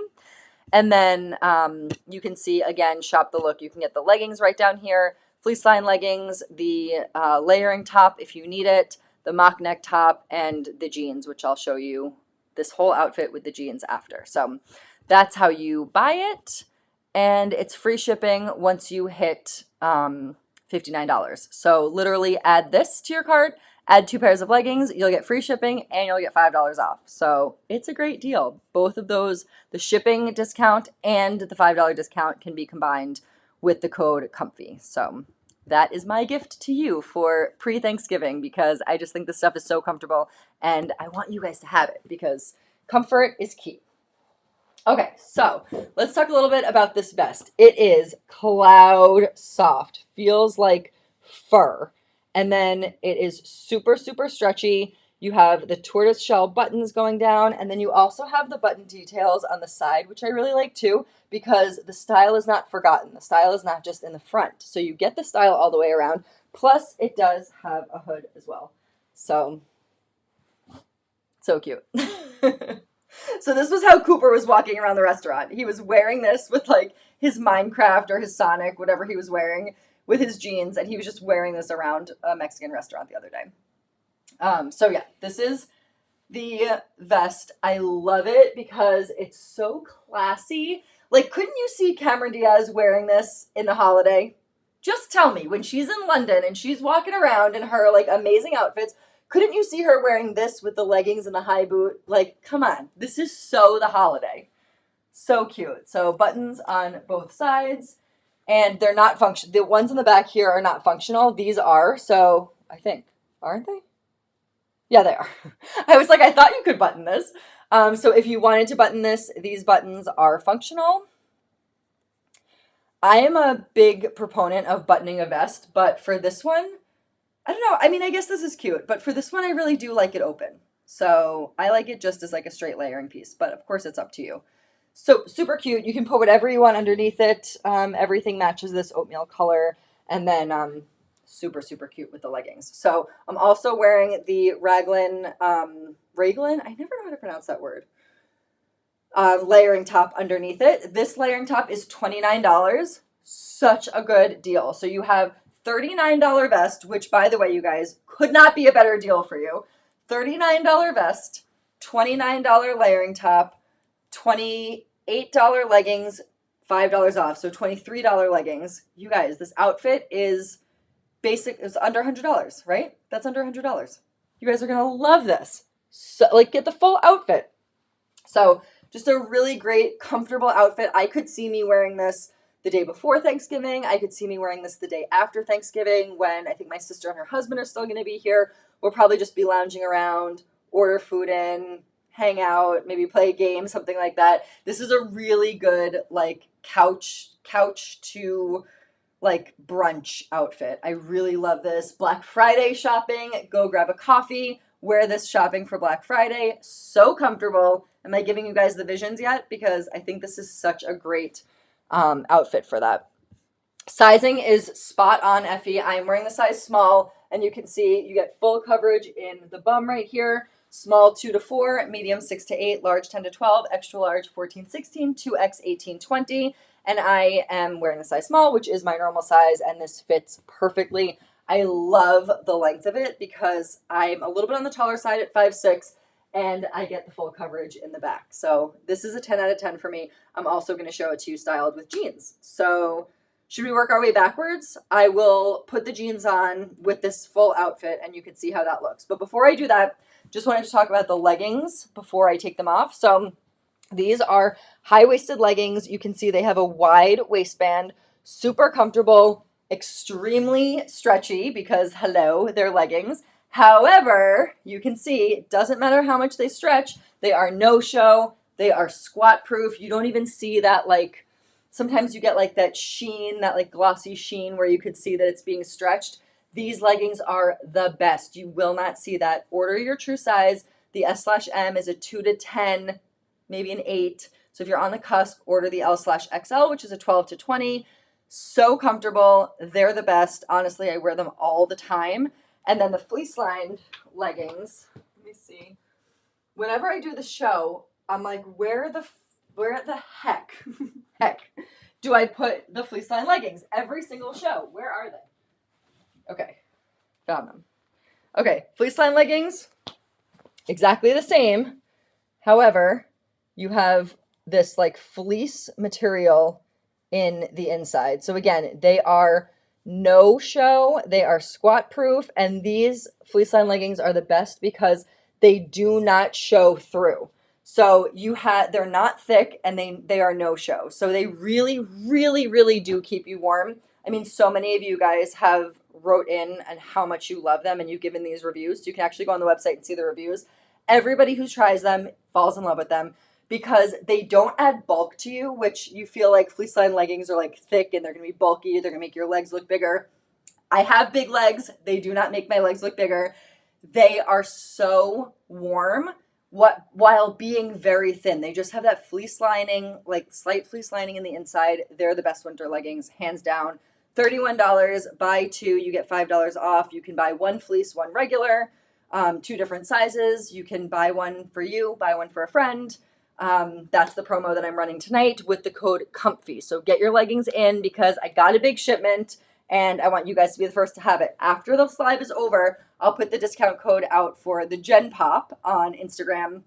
And then you can see, again, shop the look. You can get the leggings right down here, fleece line leggings, the layering top if you need it, the mock neck top, and the jeans, which I'll show you this whole outfit with the jeans after. So that's how you buy it, and it's free shipping once you hit $59. So literally add this to your cart, add 2 pairs of leggings, you'll get free shipping, and you'll get $5 off. So it's a great deal. Both of those, the shipping discount and the $5 discount, can be combined with the code COMFY. So that is my gift to you for pre-Thanksgiving, because I just think this stuff is so comfortable, and I want you guys to have it because comfort is key. Okay, so let's talk a little bit about this vest. It is Cloud Soft, feels like fur, and then it is super, super stretchy. You have the tortoise shell buttons going down, and then you also have the button details on the side, which I really like too, because the style is not forgotten. The style is not just in the front. So you get the style all the way around. Plus, it does have a hood as well. So cute. So this was how Cooper was walking around the restaurant. He was wearing this with like his Minecraft or his Sonic, whatever he was wearing, with his jeans, and he was just wearing this around a Mexican restaurant the other day. So yeah, this is the vest. I love it because it's so classy. Like, couldn't you see Cameron Diaz wearing this in the holiday? Just tell me, when she's in London and she's walking around in her like amazing outfits, couldn't you see her wearing this with the leggings and the high boot? Like, come on. This is so the holiday. So cute. So buttons on both sides, and they're not function. The ones in the back here are not functional. These are. So I think, aren't they? Yeah, they are. I was like, I thought you could button this. So if you wanted to button this, these buttons are functional. I am a big proponent of buttoning a vest, but for this one, I don't know. I mean, I guess this is cute, but for this one, I really do like it open. So I like it just as like a straight layering piece, but of course it's up to you. So super cute. You can put whatever you want underneath it. Everything matches this oatmeal color, and then super, super cute with the leggings. So I'm also wearing the Raglan, I never know how to pronounce that word, layering top underneath it. This layering top is $29. Such a good deal. So you have $39 vest, which, by the way, you guys, could not be a better deal for you. $39 vest, $29 layering top, $28 leggings, $5 off. So $23 leggings. You guys, this outfit is it's under $100, right? That's under $100. You guys are going to love this. So, like, get the full outfit. So just a really great, comfortable outfit. I could see me wearing this the day before Thanksgiving. I could see me wearing this the day after Thanksgiving, when I think my sister and her husband are still going to be here. We'll probably just be lounging around, order food in, hang out, maybe play a game, something like that. This is a really good like couch to like brunch outfit. I really love this. Black Friday shopping, go grab a coffee, wear this shopping for Black Friday. So comfortable. Am I giving you guys the visions yet? Because I think this is such a great outfit for that. Sizing is spot on, Effie. I am wearing the size small, and you can see you get full coverage in the bum right here. Small 2 to 4, medium 6 to 8, large 10 to 12, extra large 14, 16, 2X 18, 20. And I am wearing the size small, which is my normal size, and this fits perfectly. I love the length of it because I'm a little bit on the taller side at 5'6", and I get the full coverage in the back. So this is a 10 out of 10 for me. I'm also going to show it to you styled with jeans. So should we work our way backwards? I will put the jeans on with this full outfit and you can see how that looks. But before I do that, just wanted to talk about the leggings before I take them off. So these are high-waisted leggings. You can see they have a wide waistband, super comfortable, extremely stretchy because, hello, they're leggings. However, you can see it doesn't matter how much they stretch. They are no-show. They are squat-proof. You don't even see that, like, sometimes you get like that sheen, that like glossy sheen where you could see that it's being stretched. These leggings are the best. You will not see that. Order your true size. The S/M is a 2 to 10, maybe an 8. So if you're on the cusp, order the L/XL, which is a 12 to 20. So comfortable. They're the best. Honestly, I wear them all the time. And then the fleece-lined leggings, let me see. Whenever I do the show, I'm like, where the heck do I put the fleece-lined leggings? Every single show. Where are they? Okay, found them. Okay, fleece-lined leggings, exactly the same. However, you have this like fleece material in the inside. So again, they are no show, they are squat proof, and these fleece-lined leggings are the best because they do not show through. So they're not thick and they are no show. So they really, really, really do keep you warm. I mean, so many of you guys have wrote in and how much you love them and you've given these reviews. So you can actually go on the website and see the reviews. Everybody who tries them falls in love with them because they don't add bulk to you, which you feel like fleece-lined leggings are like thick and they're going to be bulky. They're going to make your legs look bigger. I have big legs. They do not make my legs look bigger. They are so warm while being very thin. They just have that fleece lining, like slight fleece lining in the inside. They're the best winter leggings, hands down. $31, buy two, you get $5 off. You can buy one fleece, one regular, 2 different sizes. You can buy one for you, buy one for a friend. That's the promo that I'm running tonight with the code COMFY. So get your leggings in because I got a big shipment and I want you guys to be the first to have it. After the live is over, I'll put the discount code out for the Gen Pop on Instagram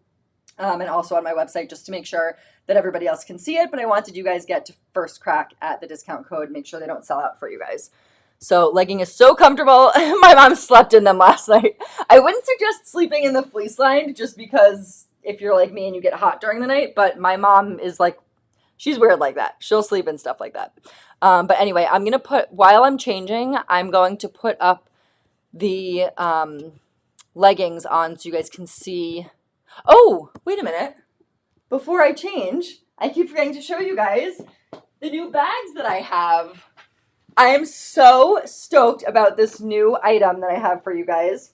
and also on my website just to make sure that everybody else can see it. But I wanted you guys get to first crack at the discount code. Make sure they don't sell out for you guys. So legging is so comfortable. My mom slept in them last night. I wouldn't suggest sleeping in the fleece lined just because if you're like me and you get hot during the night, but my mom is like, she's weird like that. She'll sleep in stuff like that. But anyway, while I'm changing, I'm going to put up the leggings on so you guys can see. Oh, wait a minute. Before I change, I keep forgetting to show you guys the new bags that I have. I am so stoked about this new item that I have for you guys.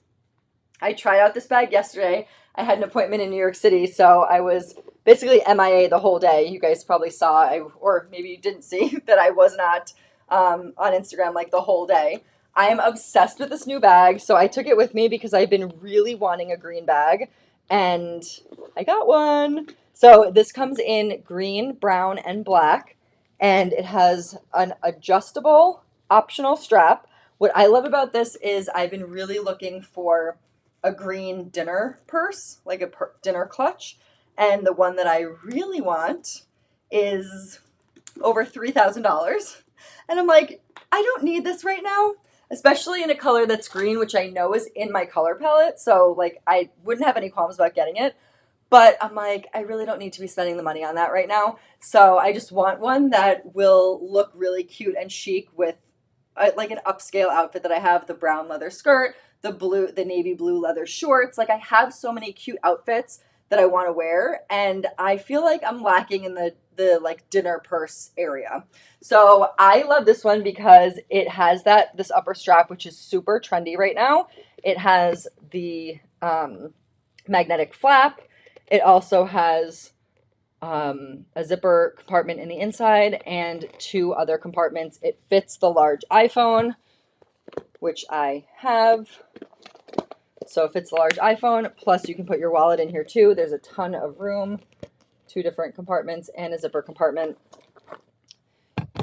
I tried out this bag yesterday. I had an appointment in New York City, so I was basically MIA the whole day. You guys probably saw, or maybe you didn't see, that I was not on Instagram like the whole day. I am obsessed with this new bag, so I took it with me because I've been really wanting a green bag, and I got one. So this comes in green, brown, and black, and it has an adjustable optional strap. What I love about this is I've been really looking for a green dinner purse, like a dinner clutch, and the one that I really want is over $3,000. And I'm like, I don't need this right now, especially in a color that's green, which I know is in my color palette. So like I wouldn't have any qualms about getting it. But I'm like, I really don't need to be spending the money on that right now. So I just want one that will look really cute and chic with like an upscale outfit that I have, the brown leather skirt, the navy blue leather shorts. Like I have so many cute outfits that I want to wear, and I feel like I'm lacking in the like dinner purse area. So I love this one because it has this upper strap, which is super trendy right now. It has the magnetic flap. It also has a zipper compartment in the inside and 2 other compartments. It fits the large iPhone, which I have. So it fits the large iPhone, plus you can put your wallet in here too. There's a ton of room, 2 different compartments and a zipper compartment.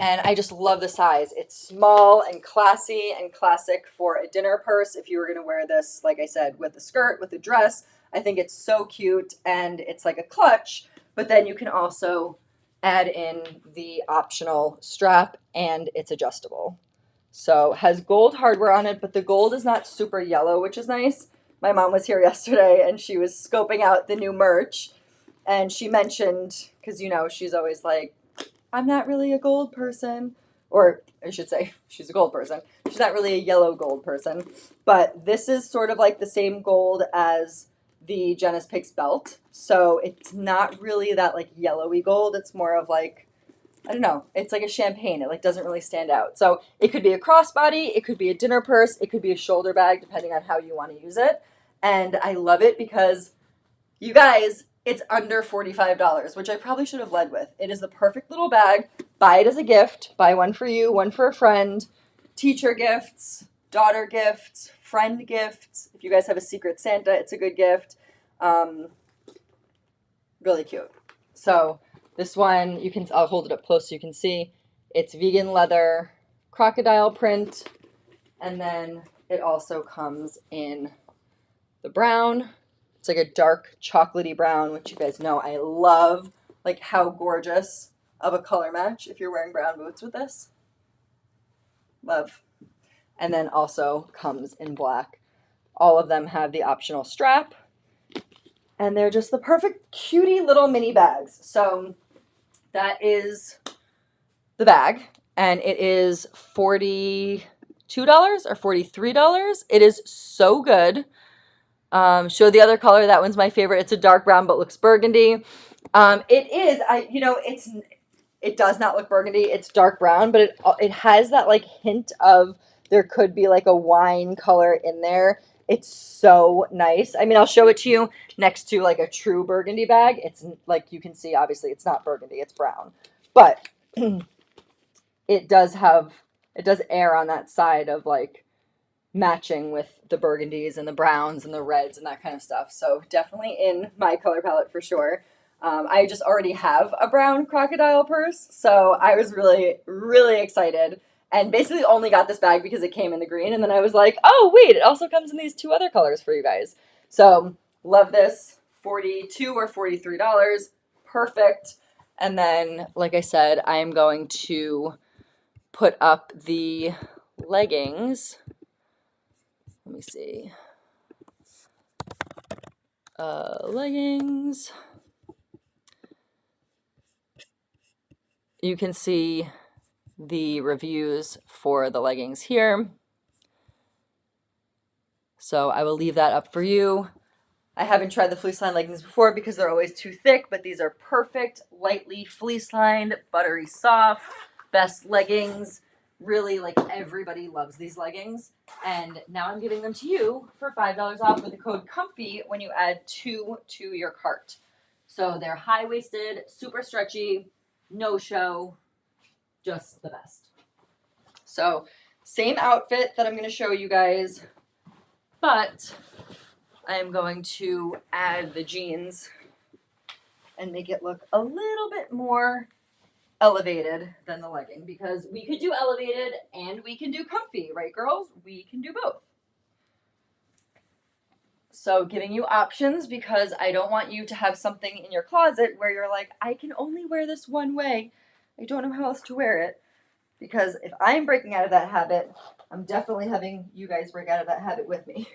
And I just love the size. It's small and classy and classic for a dinner purse. If you were going to wear this, like I said, with a skirt, with a dress, I think it's so cute, and it's like a clutch, but then you can also add in the optional strap, and it's adjustable. So has gold hardware on it, but the gold is not super yellow, which is nice. My mom was here yesterday and she was scoping out the new merch, and she mentioned, because she's always like, I'm not really a gold person, or I should say she's a gold person. She's not really a yellow gold person, but this is sort of like the same gold as the JENA'S PICKS belt. So it's not really that like yellowy gold. It's more of like, I don't know. It's like a champagne. It like doesn't really stand out. So it could be a crossbody, it could be a dinner purse, it could be a shoulder bag, depending on how you want to use it. And I love it because, you guys, it's under $45, which I probably should have led with. It is the perfect little bag. Buy it as a gift. Buy one for you, one for a friend. Teacher gifts, daughter gifts, friend gifts. If you guys have a secret Santa, it's a good gift. Really cute. So this one, I'll hold it up close so you can see. It's vegan leather, crocodile print, and then it also comes in the brown. It's like a dark chocolatey brown, which you guys know I love. Like, how gorgeous of a color match if you're wearing brown boots with this. Love. And then also comes in black. All of them have the optional strap, and they're just the perfect cutie little mini bags. So that is the bag, and it is $42 or $43. It is so good. Show the other color. That one's my favorite. It's a dark brown but looks burgundy. It does not look burgundy. It's dark brown, but it has that like hint of, there could be like a wine color in there. It's so nice. I mean, I'll show it to you next to like a true burgundy bag. It's like, you can see, obviously it's not burgundy, it's brown. But it does err on that side of like matching with the burgundies and the browns and the reds and that kind of stuff. So definitely in my color palette for sure. I just already have a brown crocodile purse, so I was really, really excited, and basically only got this bag because it came in the green, and then I was like, oh wait, it also comes in these two other colors for you guys. So love this. $42 or $43. Perfect. And then, like I said, I am going to put up the leggings. Let me see. Leggings. You can see the reviews for the leggings here. So I will leave that up for you. I haven't tried the fleece lined leggings before because they're always too thick, but these are perfect, lightly fleece lined, buttery soft, best leggings. Really, like, everybody loves these leggings. And now I'm giving them to you for $5 off with the code COMFY when you add 2 to your cart. So they're high-waisted, super stretchy, no show, just the best. So same outfit that I'm going to show you guys, but I'm going to add the jeans and make it look a little bit more elevated than the legging, because we could do elevated and we can do comfy, right, girls? We can do both. So giving you options, because I don't want you to have something in your closet where you're like, I can only wear this one way. I don't know how else to wear it. Because if I'm breaking out of that habit, I'm definitely having you guys break out of that habit with me.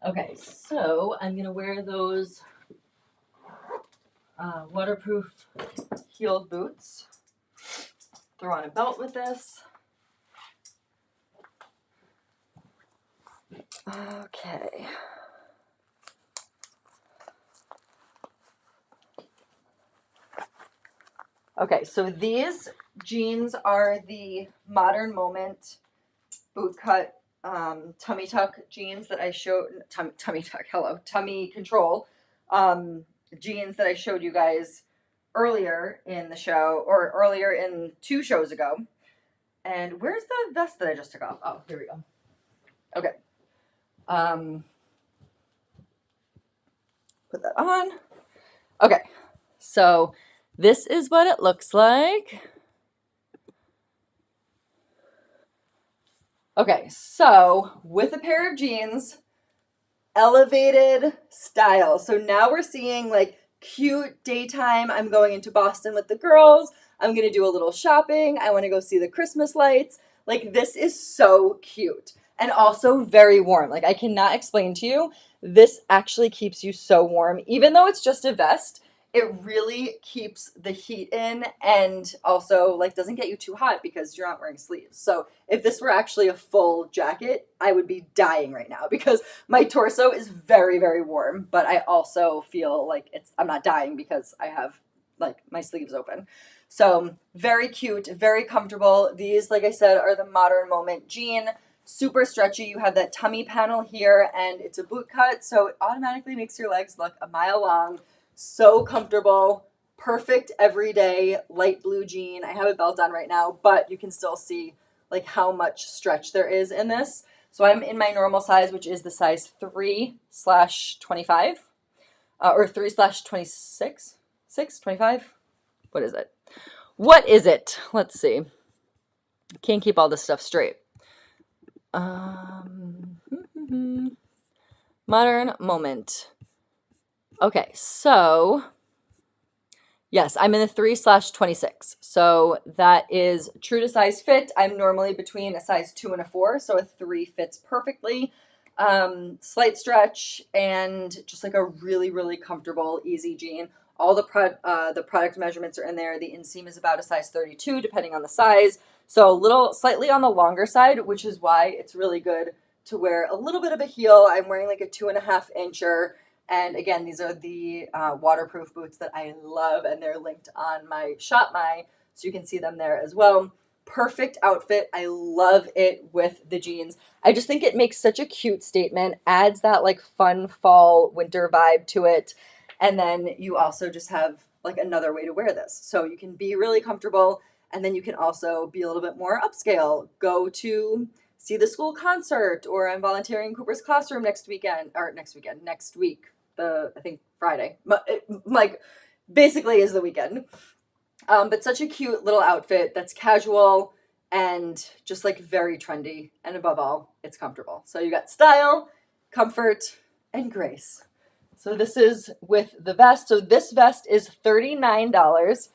Okay, so I'm going to wear those waterproof heeled boots. Throw on a belt with this. Okay. Okay, so these jeans are the Modern Moment bootcut tummy tuck jeans that I showed, tummy tuck, hello, tummy control jeans that I showed you guys earlier in the show, or earlier in 2 shows ago. And where's the vest that I just took off? Oh, here we go. Okay. Put that on. Okay, so this is what it looks like. Okay, so with a pair of jeans, elevated style. So now we're seeing like cute daytime. I'm going into Boston with the girls. I'm going to do a little shopping. I want to go see the Christmas lights. Like, this is so cute and also very warm. Like, I cannot explain to you. This actually keeps you so warm. Even though it's just a vest, it really keeps the heat in and also like doesn't get you too hot because you're not wearing sleeves. So if this were actually a full jacket, I would be dying right now because my torso is very, very warm, but I also feel like I'm not dying because I have like my sleeves open. So very cute, very comfortable. These, like I said, are the Modern Moment jean. Super stretchy. You have that tummy panel here and it's a boot cut, so it automatically makes your legs look a mile long. So comfortable, perfect everyday light blue jean. I have a belt on right now, but you can still see like how much stretch there is in this. So I'm in my normal size, which is the size 3/25, or 3/26, 6/25. What is it? What is it? Let's see. Can't keep all this stuff straight. Modern Moment. Okay, so yes, I'm in the 3/26. So that is true to size fit. I'm normally between a size 2 and a 4, so a 3 fits perfectly. Slight stretch and just like a really, really comfortable, easy jean. All the product measurements are in there. The inseam is about a size 32, depending on the size. So a little, slightly on the longer side, which is why it's really good to wear a little bit of a heel. I'm wearing like a 2.5 incher. And again, these are the waterproof boots that I love, and they're linked on my Shop My, so you can see them there as well. Perfect outfit. I love it with the jeans. I just think it makes such a cute statement, adds that like fun fall winter vibe to it. And then you also just have like another way to wear this. So you can be really comfortable, and then you can also be a little bit more upscale. Go to see the school concert, or I'm volunteering in Cooper's classroom next week, I think Friday, like basically is the weekend. But such a cute little outfit that's casual and just like very trendy. And above all, it's comfortable. So you got style, comfort, and grace. So this is with the vest. So this vest is $39.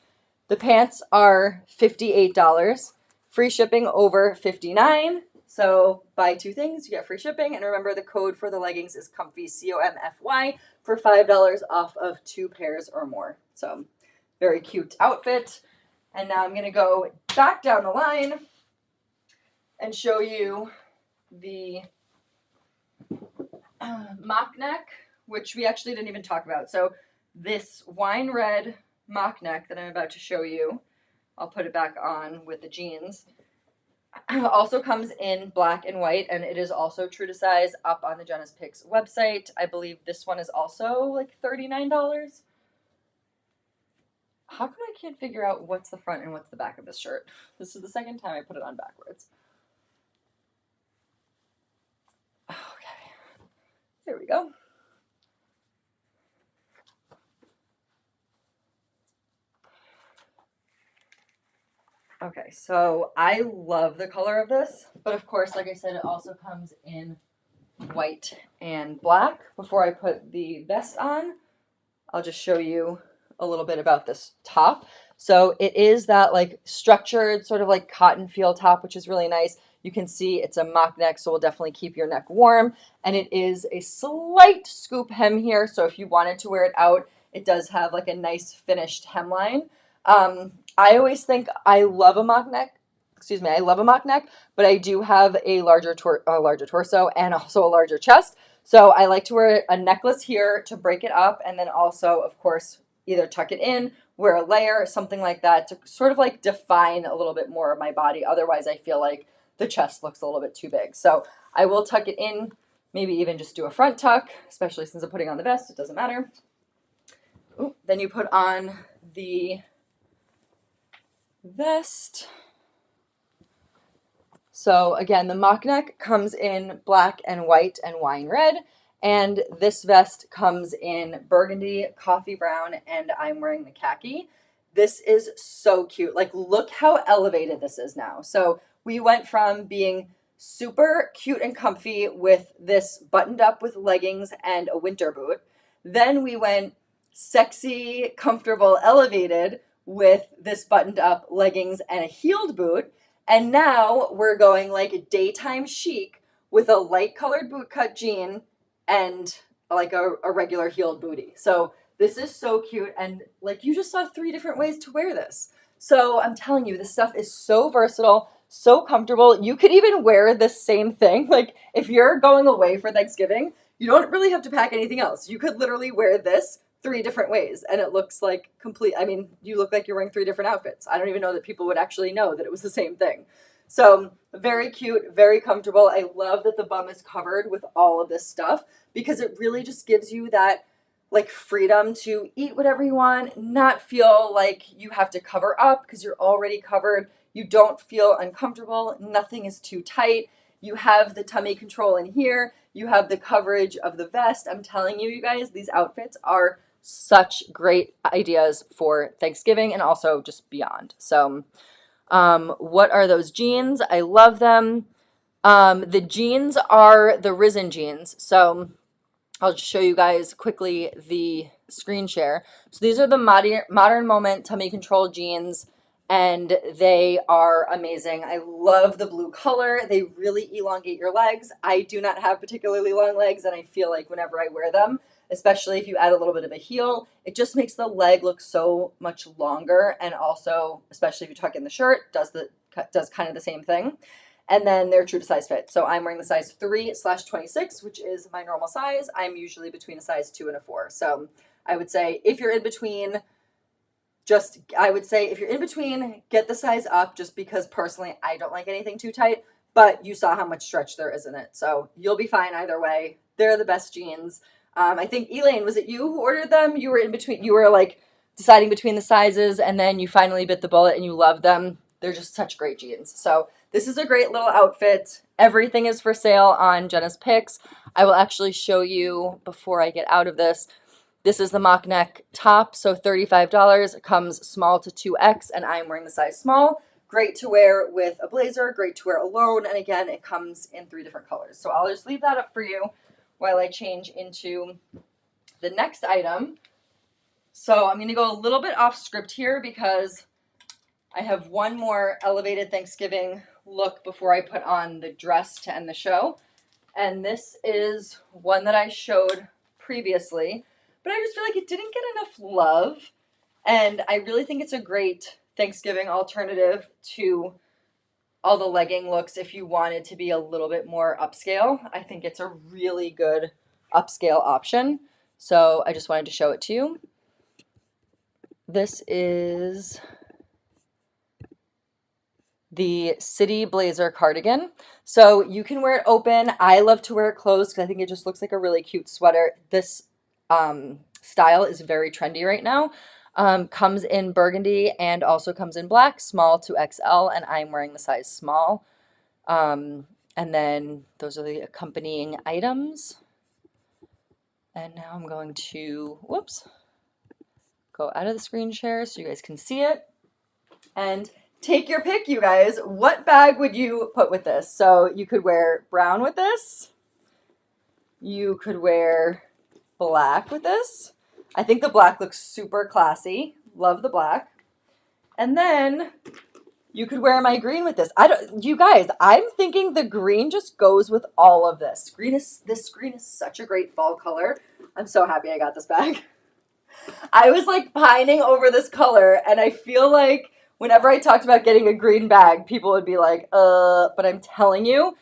The pants are $58. Free shipping over $59. So buy 2 things, you get free shipping. And remember, the code for the leggings is comfy, COMFY, for $5 off of 2 pairs or more. So very cute outfit. And now I'm going to go back down the line and show you the mock neck, which we actually didn't even talk about. So this wine red mock neck that I'm about to show you, I'll put it back on with the jeans, also comes in black and white, and it is also true to size up on the JENA'S Picks website. I believe this one is also like $39. How come I can't figure out what's the front and what's the back of this shirt? This is the second time I put it on backwards. Okay, there we go. Okay, so I love the color of this, but of course, like I said, it also comes in white and black. Before I put the vest on, I'll just show you a little bit about this top. So it is that like structured sort of like cotton feel top, which is really nice. You can see it's a mock neck, so will definitely keep your neck warm. And it is a slight scoop hem here, so if you wanted to wear it out, it does have like a nice finished hemline. I always think I love a mock neck. Excuse me, I love a mock neck, but I do have a larger torso and also a larger chest. So I like to wear a necklace here to break it up, and then also, of course, either tuck it in, wear a layer, something like that to sort of like define a little bit more of my body. Otherwise, I feel like the chest looks a little bit too big. So I will tuck it in, maybe even just do a front tuck, especially since I'm putting on the vest. It doesn't matter. Ooh, then you put on the vest. So again, the mock neck comes in black and white and wine red, and this vest comes in burgundy, coffee brown, and I'm wearing the khaki. This is so cute. Like, look how elevated this is now. So we went from being super cute and comfy with this buttoned up with leggings and a winter boot. Then we went sexy, comfortable, elevated with this buttoned up leggings and a heeled boot. And now we're going like daytime chic with a light colored boot cut jean and like a regular heeled booty. So this is so cute. And like you just saw 3 different ways to wear this. So I'm telling you, this stuff is so versatile, so comfortable. You could even wear the same thing. Like if you're going away for Thanksgiving, you don't really have to pack anything else. You could literally wear this 3 different ways and it looks like complete. I mean, you look like you're wearing 3 different outfits. I don't even know that people would actually know that it was the same thing. So very cute, very comfortable. I love that the bum is covered with all of this stuff because it really just gives you that like freedom to eat whatever you want, not feel like you have to cover up because you're already covered. You don't feel uncomfortable. Nothing is too tight. You have the tummy control in here. You have the coverage of the vest. I'm telling you, you guys, these outfits are such great ideas for Thanksgiving and also just beyond. So, what are those jeans? I love them. The jeans are the Risen jeans. So I'll just show you guys quickly the screen share. So these are the Modern Moment tummy control jeans, and they are amazing. I love the blue color. They really elongate your legs. I do not have particularly long legs, and I feel like whenever I wear them, especially if you add a little bit of a heel, it just makes the leg look so much longer. And also, especially if you tuck in the shirt, does kind of the same thing. And then they're true to size fit. So I'm wearing the size 3/26, which is my normal size. I'm usually between a size 2 and a 4. So I would say if you're in between, get the size up just because personally I don't like anything too tight. But you saw how much stretch there is in it. So you'll be fine either way. They're the best jeans. I think, Elaine, was it you who ordered them? You were in between, you were like deciding between the sizes and then you finally bit the bullet and you love them. They're just such great jeans. So this is a great little outfit. Everything is for sale on Jenna's Picks. I will actually show you before I get out of this. This is the mock neck top, so $35. It comes small to 2X, and I'm wearing the size small. Great to wear with a blazer, great to wear alone, and again, it comes in 3 different colors. So I'll just leave that up for you while I change into the next item. So I'm going to go a little bit off script here because I have one more elevated Thanksgiving look before I put on the dress to end the show. And this is one that I showed previously, but I just feel like it didn't get enough love. And I really think it's a great Thanksgiving alternative to all the legging looks if you wanted to be a little bit more upscale. I think it's a really good upscale option. So I just wanted to show it to you. This is the City Blazer cardigan. So you can wear it open. I love to wear it closed because I think it just looks like a really cute sweater. This style is very trendy right now. Comes in burgundy and also comes in black, small to XL, and I'm wearing the size small. And then those are the accompanying items. And now I'm going to, go out of the screen share so you guys can see it. And take your pick, you guys. What bag would you put with this? So you could wear brown with this. You could wear black with this. I think the black looks super classy. Love the black. And then you could wear my green with this. You guys, I'm thinking the green just goes with all of this. This green is such a great fall color. I'm so happy I got this bag. I was like pining over this color, and I feel like whenever I talked about getting a green bag, people would be like, but I'm telling you,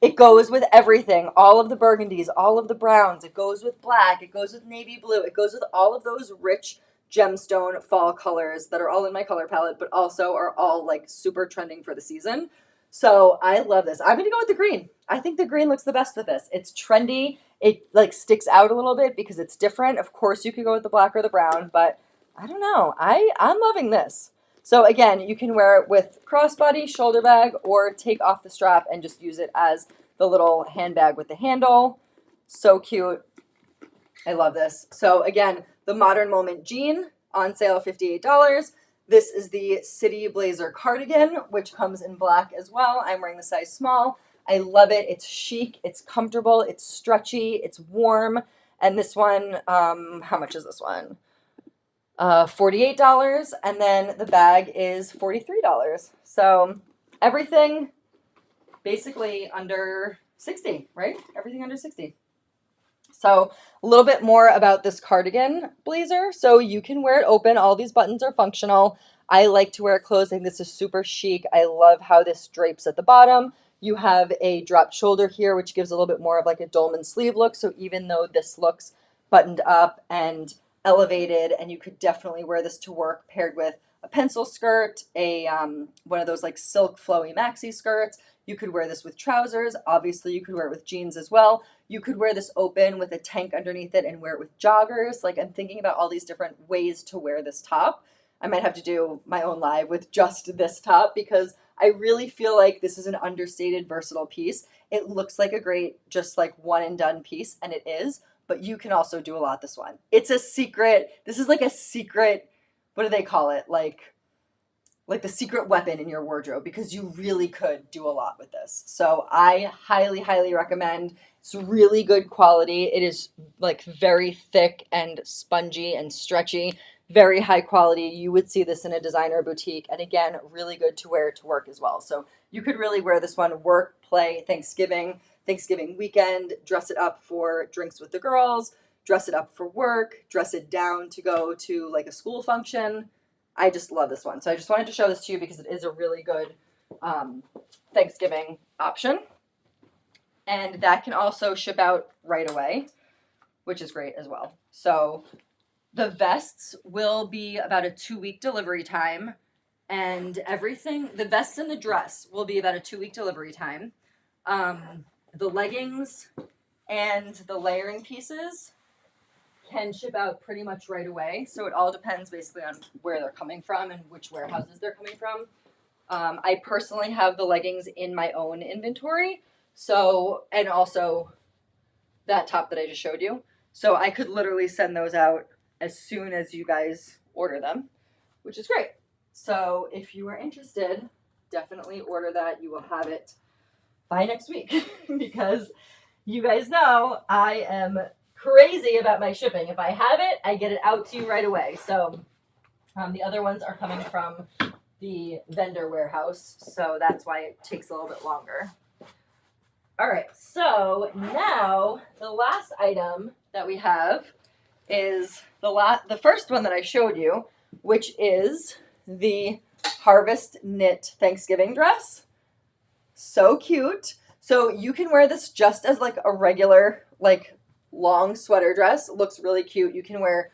it goes with everything. All of the burgundies, all of the browns. It goes with black. It goes with navy blue. It goes with all of those rich gemstone fall colors that are all in my color palette, but also are all like super trending for the season. So I love this. I'm going to go with the green. I think the green looks the best with this. It's trendy. It like sticks out a little bit because it's different. Of course, you could go with the black or the brown, but I don't know. I'm loving this. So again, you can wear it with crossbody, shoulder bag, or take off the strap and just use it as the little handbag with the handle. So cute. I love this. So again, the Modern Moment jean on sale, $58. This is the City Blazer cardigan, which comes in black as well. I'm wearing the size small. I love it. It's chic, it's comfortable, it's stretchy, it's warm. And this one, how much is this one? $48, and then the bag is $43. So everything basically under 60, right? Everything under 60. So a little bit more about this cardigan blazer. So you can wear it open. All these buttons are functional. I like to wear it closed. I think this is super chic. I love how this drapes at the bottom. You have a drop shoulder here, which gives a little bit more of like a dolman sleeve look. So even though this looks buttoned up and elevated, and you could definitely wear this to work paired with a pencil skirt, a one of those like silk flowy maxi skirts. You could wear this with trousers. Obviously, you could wear it with jeans as well. You could wear this open with a tank underneath it and wear it with joggers. Like, I'm thinking about all these different ways to wear this top. I might have to do my own live with just this top because I really feel like this is an understated, versatile piece. It looks like a great, just like one and done piece, and it is, but you can also do a lot this one. It's a secret. This is like a secret, what do they call it? Like the secret weapon in your wardrobe, because you really could do a lot with this. So I highly, highly recommend. It's really good quality. It is like very thick and spongy and stretchy, very high quality. You would see this in a designer boutique. And again, really good to wear to work as well. So you could really wear this one work, play, Thanksgiving weekend, dress it up for drinks with the girls, dress it up for work, dress it down to go to like a school function. I just love this one. So I just wanted to show this to you because it is a really good Thanksgiving option. And that can also ship out right away, which is great as well. So the vests will be about a 2-week delivery time, and everything, the vest and the dress will be about a 2-week delivery time. The leggings and the layering pieces can ship out pretty much right away. So it all depends basically on where they're coming from and which warehouses they're coming from. I personally have the leggings in my own inventory. So, and also that top that I just showed you. So I could literally send those out as soon as you guys order them, which is great. So if you are interested, definitely order that. You will have it by next week because you guys know I am crazy about my shipping. If I have it, I get it out to you right away. So the other ones are coming from the vendor warehouse, so that's why it takes a little bit longer. All right, so now the last item that we have is the first one that I showed you, which is the Harvest Knit Thanksgiving dress. So cute. So you can wear this just as like a regular, like long sweater dress. It looks really cute. You can wear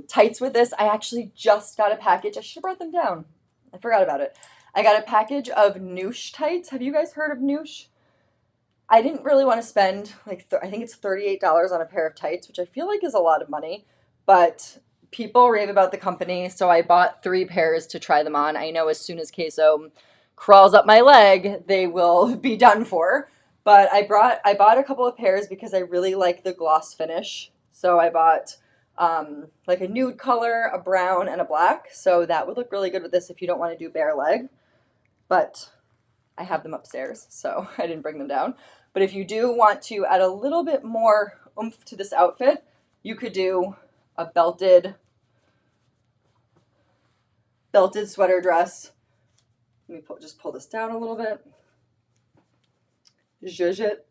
tights with this. I actually just got a package. I should have brought them down. I forgot about it. I got a package of Noosh tights. Have you guys heard of Noosh? I didn't really want to spend like, I think it's $38 on a pair of tights, which I feel like is a lot of money, but people rave about the company. So I bought 3 pairs to try them on. I know as soon as queso crawls up my leg, they will be done for. But I bought a couple of pairs because I really like the gloss finish. So I bought like a nude color, a brown, and a black. So that would look really good with this if you don't want to do bare leg. But I have them upstairs, so I didn't bring them down. But if you do want to add a little bit more oomph to this outfit, you could do a belted sweater dress. Let me just pull this down a little bit. Zhuzh it.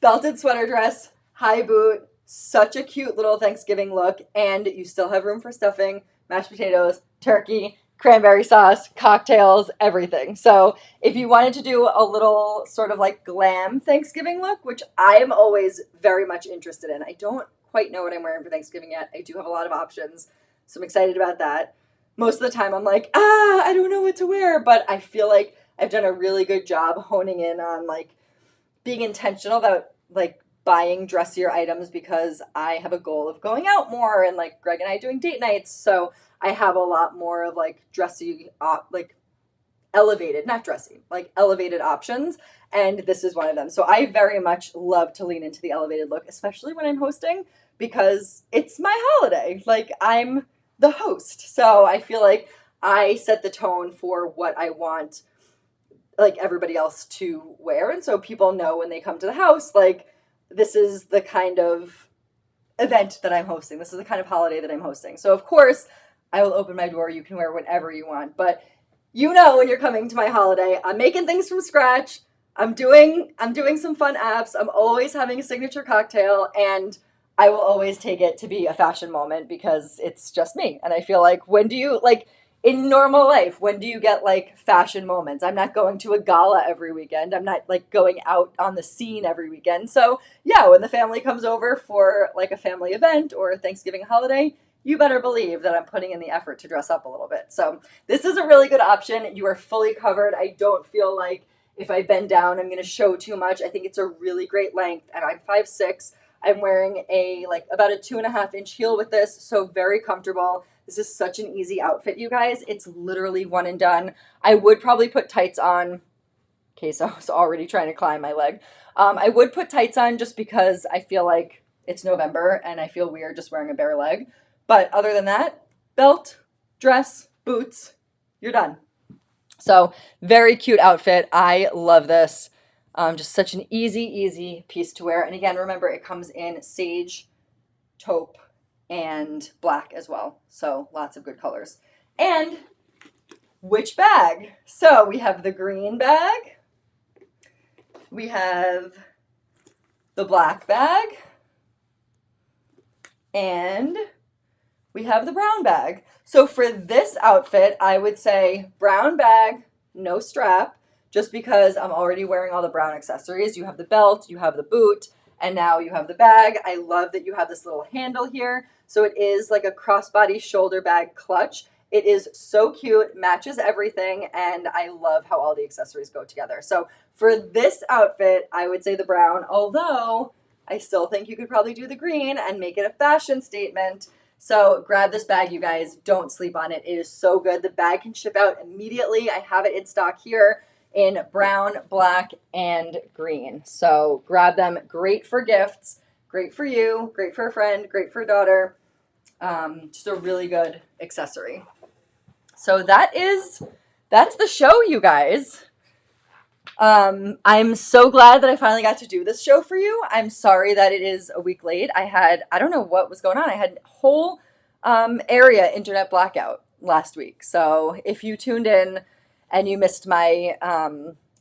Belted sweater dress, high boot, such a cute little Thanksgiving look, and you still have room for stuffing, mashed potatoes, turkey, cranberry sauce, cocktails, everything. So if you wanted to do a little sort of like glam Thanksgiving look, which I am always very much interested in. I don't quite know what I'm wearing for Thanksgiving yet. I do have a lot of options, so I'm excited about that. Most of the time I'm like, I don't know what to wear, but I feel like I've done a really good job honing in on like being intentional about like buying dressier items because I have a goal of going out more and like Greg and I doing date nights. So I have a lot more of like dressy, like elevated, not dressy, like elevated options. And this is one of them. So I very much love to lean into the elevated look, especially when I'm hosting because it's my holiday. Like I'm the host. So I feel like I set the tone for what I want like everybody else to wear. And so people know when they come to the house, like, this is the kind of event that I'm hosting. This is the kind of holiday that I'm hosting. So of course, I will open my door. You can wear whatever you want. But you know, when you're coming to my holiday, I'm making things from scratch. I'm doing some fun apps. I'm always having a signature cocktail, and I will always take it to be a fashion moment because it's just me. And I feel like, when do you, like, in normal life, when do you get like fashion moments? I'm not going to a gala every weekend. I'm not like going out on the scene every weekend. So yeah, when the family comes over for like a family event or a Thanksgiving holiday, you better believe that I'm putting in the effort to dress up a little bit. So this is a really good option. You are fully covered. I don't feel like if I bend down, I'm going to show too much. I think it's a really great length, and I'm 5'6". I'm wearing a like about a 2.5-inch heel with this, so very comfortable. This is such an easy outfit, you guys. It's literally one and done. I would probably put tights on in case I was already trying to climb my leg. I would put tights on just because I feel like it's November and I feel weird just wearing a bare leg. But other than that, belt, dress, boots, you're done. So very cute outfit. I love this. Just such an easy piece to wear. And again, remember, it comes in sage, taupe, and black as well. So lots of good colors. And which bag? So we have the green bag. We have the black bag. And we have the brown bag. So for this outfit, I would say brown bag, no strap, just because I'm already wearing all the brown accessories. You have the belt, you have the boot, and now you have the bag. I love that you have this little handle here. So it is like a crossbody shoulder bag clutch. It is so cute, matches everything, and I love how all the accessories go together. So for this outfit, I would say the brown, although I still think you could probably do the green and make it a fashion statement. So grab this bag, you guys. Don't sleep on it. It is so good. The bag can ship out immediately. I have it in stock here in brown, black, and green. So grab them. Great for gifts. Great for you. Great for a friend. Great for a daughter. Just a really good accessory. So that's the show, you guys. I'm so glad that I finally got to do this show for you. I'm sorry that it is a week late. I don't know what was going on. I had a whole area internet blackout last week. So if you tuned in and you missed my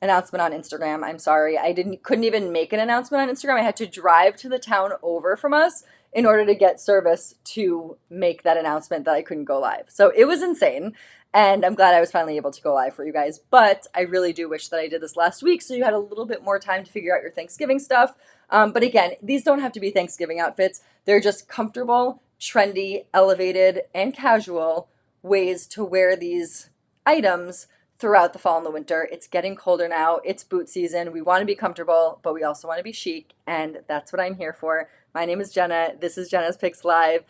announcement on Instagram, I'm sorry. I couldn't even make an announcement on Instagram. I had to drive to the town over from us in order to get service to make that announcement that I couldn't go live. So it was insane. And I'm glad I was finally able to go live for you guys. But I really do wish that I did this last week so you had a little bit more time to figure out your Thanksgiving stuff. But again, these don't have to be Thanksgiving outfits. They're just comfortable, trendy, elevated, and casual ways to wear these items throughout the fall and the winter. It's getting colder now. It's boot season. We want to be comfortable, but we also want to be chic. And that's what I'm here for. My name is Jenna. This is Jenna's Picks Live.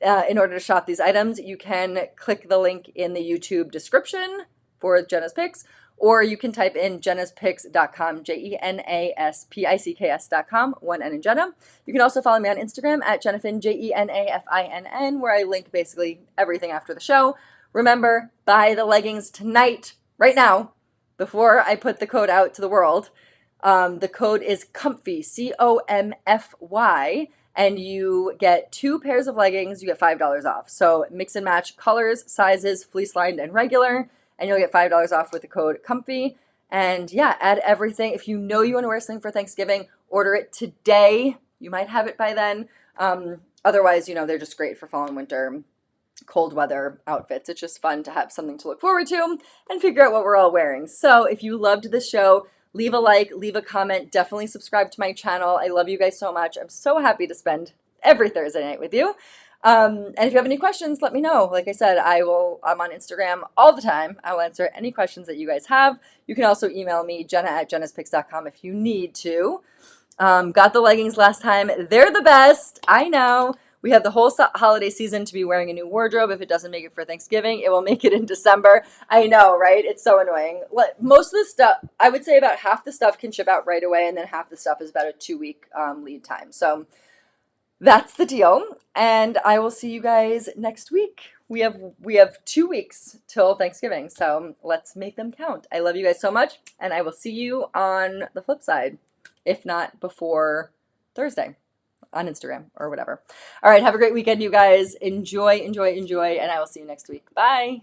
In order to shop these items, you can click the link in the YouTube description for Jenna's Picks, or you can type in jenaspicks.com, JENASPICKS.com, one N in Jenna. You can also follow me on Instagram at Jenafin, JENAFINN, where I link basically everything after the show. Remember, buy the leggings tonight, right now, before I put the code out to the world. The code is COMFY, COMFY. And you get 2 pairs of leggings, you get $5 off. So mix and match colors, sizes, fleece lined, and regular, and you'll get $5 off with the code COMFY. And yeah, add everything. If you know you want to wear something for Thanksgiving, order it today. You might have it by then. Otherwise, they're just great for fall and winter, cold weather outfits. It's just fun to have something to look forward to and figure out what we're all wearing. So if you loved this show, leave a like, leave a comment, definitely subscribe to my channel. I love you guys so much. I'm so happy to spend every Thursday night with you. And if you have any questions, let me know. Like I said, I'm on Instagram all the time. I'll answer any questions that you guys have. You can also email me, jenna@jenaspicks.com if you need to. Got the leggings last time. They're the best. I know. We have the whole holiday season to be wearing a new wardrobe. If it doesn't make it for Thanksgiving, it will make it in December. I know, right? It's so annoying. Most of the stuff, I would say about half the stuff can ship out right away, and then half the stuff is about a 2-week lead time. So that's the deal. And I will see you guys next week. we have 2 weeks till Thanksgiving, so let's make them count. I love you guys so much, and I will see you on the flip side, if not before Thursday on Instagram or whatever. All right, have a great weekend, you guys. Enjoy, enjoy, enjoy, and I will see you next week. Bye.